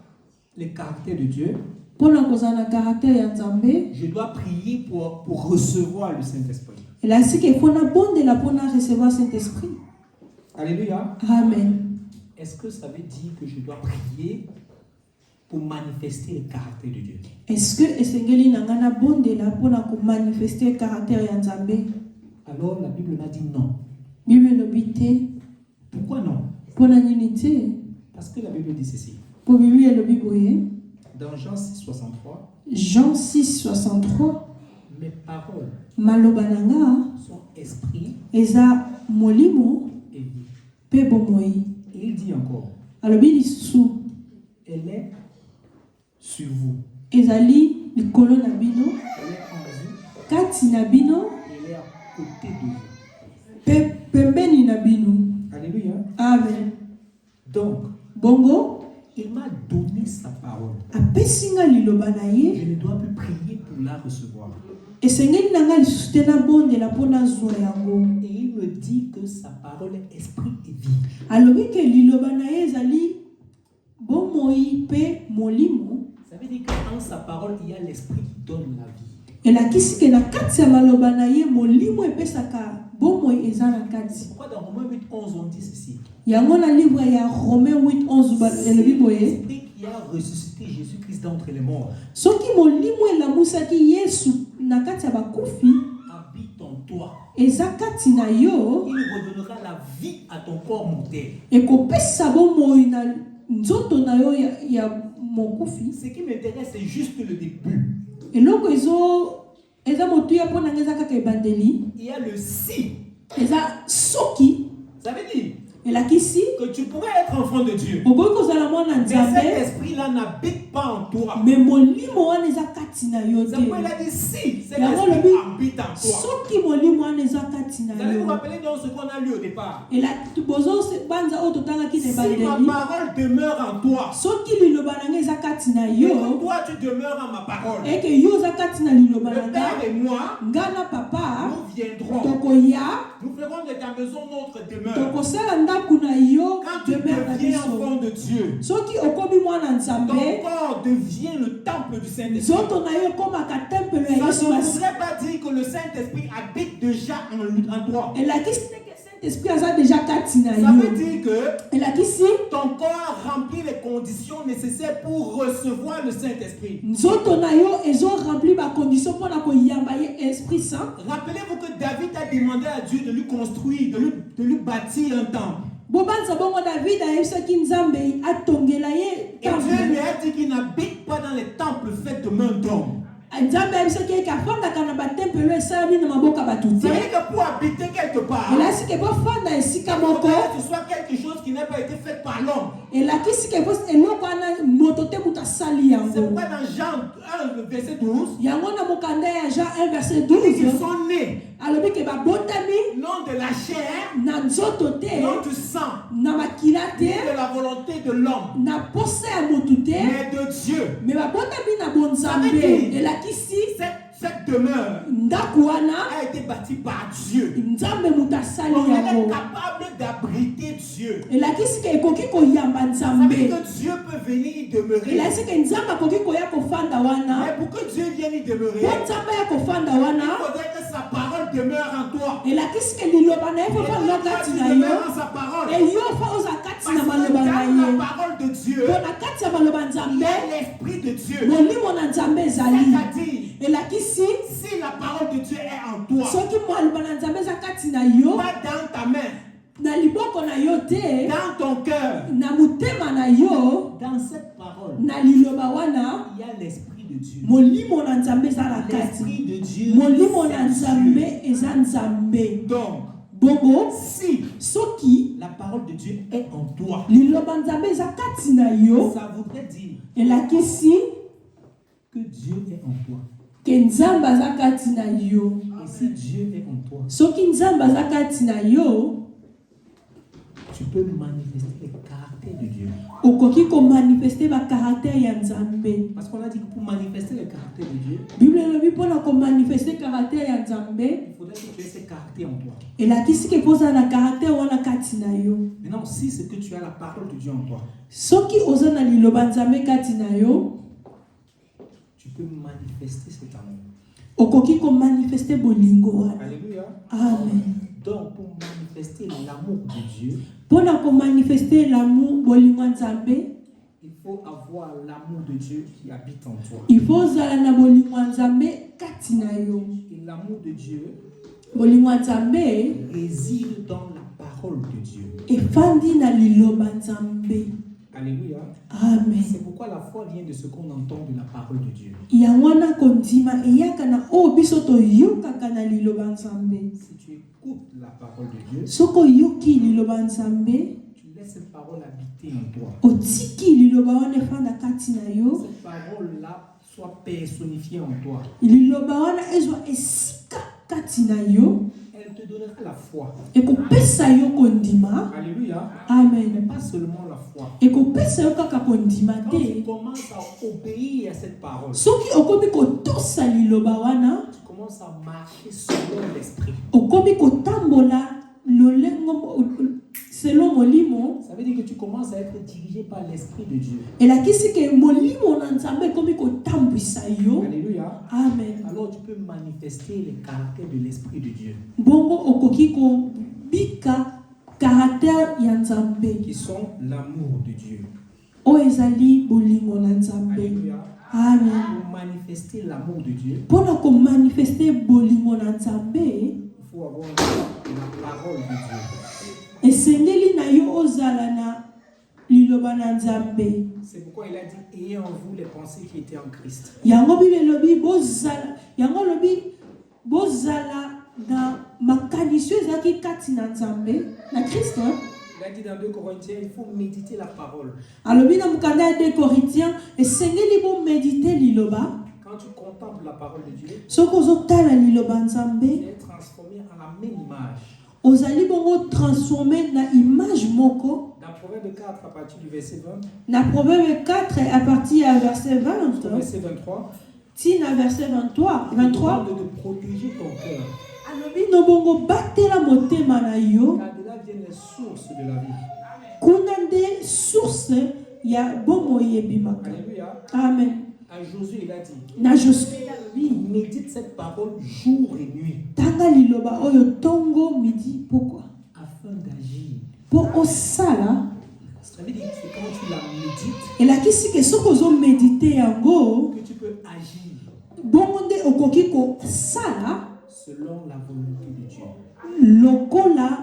les caractères de Dieu, mpona kozala na karaktere ya nzambe, je dois prier pour recevoir le Saint-Esprit? elakisi ke mpona bondela mpona recevoir cet esprit. Alléluia. Amen. Est-ce que ça veut dire que je dois prier pour manifester les caractères de Dieu? Est-ce que esengeli na nga na bondela mpona komanifeste karaktere ya nzambe? Alors la Bible m'a dit non. Bible elobi te. Pourquoi non? Mpona nini te? Parce que la Bible dit ceci. Po Bible elobi boye. Dans Jean 6, 63, Jean 6, 63. mes paroles Maloba na nga sont esprit eza molimo et vie. pe bomoi. Et il dit encore, Alobi lisusu elle est sur vous, ezali likolo na bino, elle est en vous, kati na bino, elle est côté de vous. Pembeni na bino. Alléluia. Amen. Donc, Bongo, il m'a donné sa parole. apesinga liloba na ye. Je ne dois plus prier pour la recevoir. Esengeli nanga lisusu te nabondela mpo nazwa yango. Et il me dit que sa parole est esprit et vie. Alobi ke liloba na ye ezali bomoi mpe molimo. Ça veut dire qu'en sa parole, il y a l'esprit qui donne la vie. Elakisi ke na kati ya maloba na ye molimo epesaka bomoi eza na kati. Pourquoi dans Romains 8, 11, on dit ceci? Yango na livre ya Romains 8:11 elobi boye. L'esprit qui a ressuscité Jésus-Christ d'entre les morts Soki molimo elamusaki Yesu na kati ya bakufi habite en toi. eza kati na yo, Il redonnera la vie à ton corps mortel. ekopesa bomoi na nzoto na yo ya mokufi. Ce qui m'intéresse, c'est juste le début. Eloko eza motuya mpo nanga eza kaka ebandeli. Il y a le si. Eza soki Ça veut dire elakisi que tu pourrais être enfant de Dieu. okoki kozala mwana Mais cet nzambe esprit-là n'habite pas en toi. me molimo wana eza kati na yo C'est pourquoi il te. a dit si cet Yango esprit lobi habite en toi. soki molimo wana eza kati na Vous allez vous yo. rappeler dans ce qu'on a lu au départ. Banza oyo totangaki na Si ma ebandeli parole demeure en toi, soki liloba na ngai eza kati na et que yo toi tu demeures en ma parole, eke yo oza kati na liloba na le Père ngai et moi, nga na papa nous viendrons. tokoya Nous ferons de ta maison notre demeure. tokosala ndako na yo Quand tu demeure na deviens biso. enfant de Dieu, Soki okomi mwana ton nzambe corps devient le temple du Saint-Esprit. nzoto na yo ekomaka tempelo ya Ça yesu ne masi. voudrait pas dire que le Saint-Esprit habite déjà en toi. elakisi te ke saint-esprit aza deja kati na Ça yo. veut dire que elakisi ton corps remplit les conditions nécessaires pour recevoir le Saint-Esprit. nzoto na yo ezorempli bacondition mpona koyamba ye esprit saint. Rappelez-vous que David a demandé à Dieu de lui construire, de lui bâtir un temple. bobanza bongo david ayebisaki nzambe atongela ye Et Dieu temple. lui a dit qu'il n'habite pas dans les temples faits de main d'homme. nzambe ayebisaki eke afandaka na batempelo esalami na maboko ya bato Ça veut te. dire que pour habiter quelque part, elakisi ke bofanda esika il moko faudrait que ce soit quelque chose qui n'a pas été fait par l'homme. elakisi ke eloko wana moto te moto asali C'est yango. pourquoi dans Jean 1, verset 12, yango na mokanda ya Jean 1 verset il dit qu'ils 12 sont nés alobi ke babotami non de la chair, na nzoto te non du sang, na makila ni te de la volonté de l'homme, na posa ya motu te mais de Dieu. me babotami na Ça veut bonzambe. dire- elakisi Cette demeure ndako wana a été bâtie par Dieu. nzambe moto asali Donc elle est yango. capable d'abriter Dieu. elakisi ke ekoki koyamba Ça veut nzambe. dire que Dieu peut venir y demeurer. elakisi ke nzambe akoki koya kofanda wana. Mais pour que Dieu vienne y demeurer, po nzambe ya kofanda il wana faudrait que sa parole demeure en toi. elakisi ke liloba na ye Et fofanda toi, kati tu na demeures yo en sa parole. eyo fa oza kati Parce na que maloba na dans ye. la parole de Dieu, po na kati ya maloba il y nzambe a l'Esprit de Dieu. molimo na nzambe ezali. C'est-à-dire, elakisi si la parole de Dieu est en toi, soki maloba na nzambe eza kati na yo pas dans ta main, na liboko na yo te dans ton cœur, na motema na yo dans cette parole, na liloba wana il y a l'Esprit de Dieu. molimo na nzambe eza na kati. L'Esprit de Dieu. molimo na c'est nzambe Dieu. eza nzambe. Donc, bongo si soki la parole de Dieu est en toi, liloba nzambe eza kati na yo ça voudrait dire elakisi que Dieu est en toi. ke nzambe aza kati na yo. Et si Dieu est en toi, soki nzambe aza kati na yo tu peux manifester les caractères de Dieu. okoki komanifeste bakaraktere ya nzambe. Parce qu'on a dit que pour manifester les caractères de Dieu, bible elobi mpona komanifeste karaktere ya nzambe il faudrait que tu aies ces caractères en toi. elakisi ke kozala na karaktere wana kati na yo. Maintenant, si c'est que tu as la parole de Dieu en toi, soki oza na liloba nzambe kati na yo tu peux manifester cet amour. okoki komanifeste bolingo wana. Alléluia. Amen. Donc, pour manifester l'amour de Dieu, mpona komanifeste lamour bolingo ya nzambe il faut avoir l'amour de Dieu qui habite en toi. il faut ozala na bolingo ya nzambe kati na yo. Et l'amour de Dieu bolingo ya nzambe réside dans la parole de Dieu. efandi na liloba nzambe. Alléluia. Amen. C'est pourquoi la foi vient de ce qu'on entend de la parole de Dieu. yango wana kondima eyaka na oyo biso toyokaka na liloba nzambe. Si tu écoutes la parole de Dieu, soki oyoki liloba nzambe tu laisses cette parole habiter en toi. otiki liloba wana efanda kati na yo. Cette parole-là soit personnifiée en toi. liloba wana ezwa esika kati na yo. te donnera la foi. ekopesa yo kondima. Alléluia. Amen. Mais pas seulement la foi. ekopesa yo kaka kondima Quand tu te. commences à obéir à cette parole, soki okomi kotosa liloba wana, tu commences à marcher selon l'esprit. okomi kotambola lolengo selon molimo. Ça veut dire que tu commences à être dirigé par l'esprit de Dieu. elakisi ke molimo na nzambe ekomi kotambwisa yo. Alléluia. Amen. Alors tu peux manifester les caractères de l'esprit de Dieu bongo okoki kobika caractère ya nzambe qui sont l'amour de Dieu. oyo ezali bolingo na nzambe. Alléluia. Amen. Pour manifester l'amour de Dieu, mpona komanifeste bolingo na nzambe, il faut avoir la parole de Dieu. esengeli na yo ozala na liloba na nzambe. C'est pourquoi il a dit ayez en vous les pensées qui étaient en Christ. yango bible elobi bozala, yango lobi bozala na makanisi oyo ezalaki kati na nzambe na kristo. Il a dit dans 2 Corinthiens, il faut méditer la parole. alobi na mokanda ya 2 Corinthiens, esengeli bomedite liloba. Quand tu contemples la parole de Dieu, soki ozotala liloba nzambe, tu es transformé en la même image. ozali bongo transformé na image moko. Dans Proverbe 4, à partir du verset 20, Na Proverbe 4 à partir du verset 20, au verset 23, tina verset 23, il demande de protéger ton cœur. alobi no bongo batela motema na yo, Car de là viennent les sources de la vie. kuna nde source ya bomoi ebimaka. Alléluia. Amen. À Josué, il a dit, Na Josué alobi médite cette parole jour et nuit tanga liloba oyo tongo midi. Pourquoi? afin d'agir. Po osala. Ça veut dire que c'est quand tu la médites elakisi ke soki ozomédite yango, que tu peux agir bongo nde okoki kosala selon la volonté de Dieu. lokola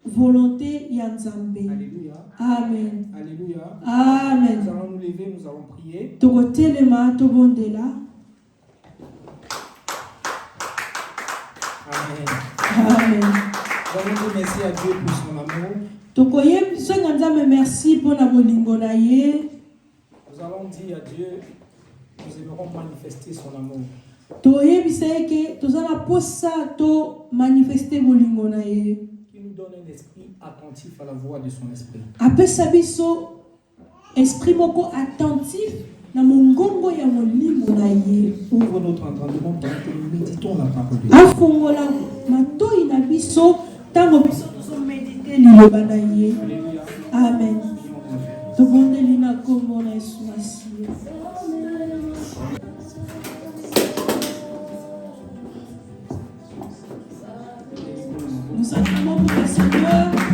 volonté ya nzambe. Alléluia. Amen. Alléluia. Nous Amen. allons nous lever, nous allons prier. tokotelema tobondela. Amen. Amen. Nous allons dire merci à Dieu pour son amour. tokoyebisanga nzambe merci mpona bolingo na ye. Nous allons dire à Dieu, nous aimerons manifester son amour. toyebisa ye ke toza na posa to manifeste bolingo na ye. Qui nous donne un esprit attentif à la voix de son esprit. apesa biso esprit moko attentif na mongongo ya molimo na ye. Ouvre notre entendement pendant que nous méditons la parole de Dieu. afongola matoi na biso ntango biso tozomedite liloba na ye. Alléluia. Amen. tobondeli na kombo na yesu masiye. Nous acclamons pour le Seigneur.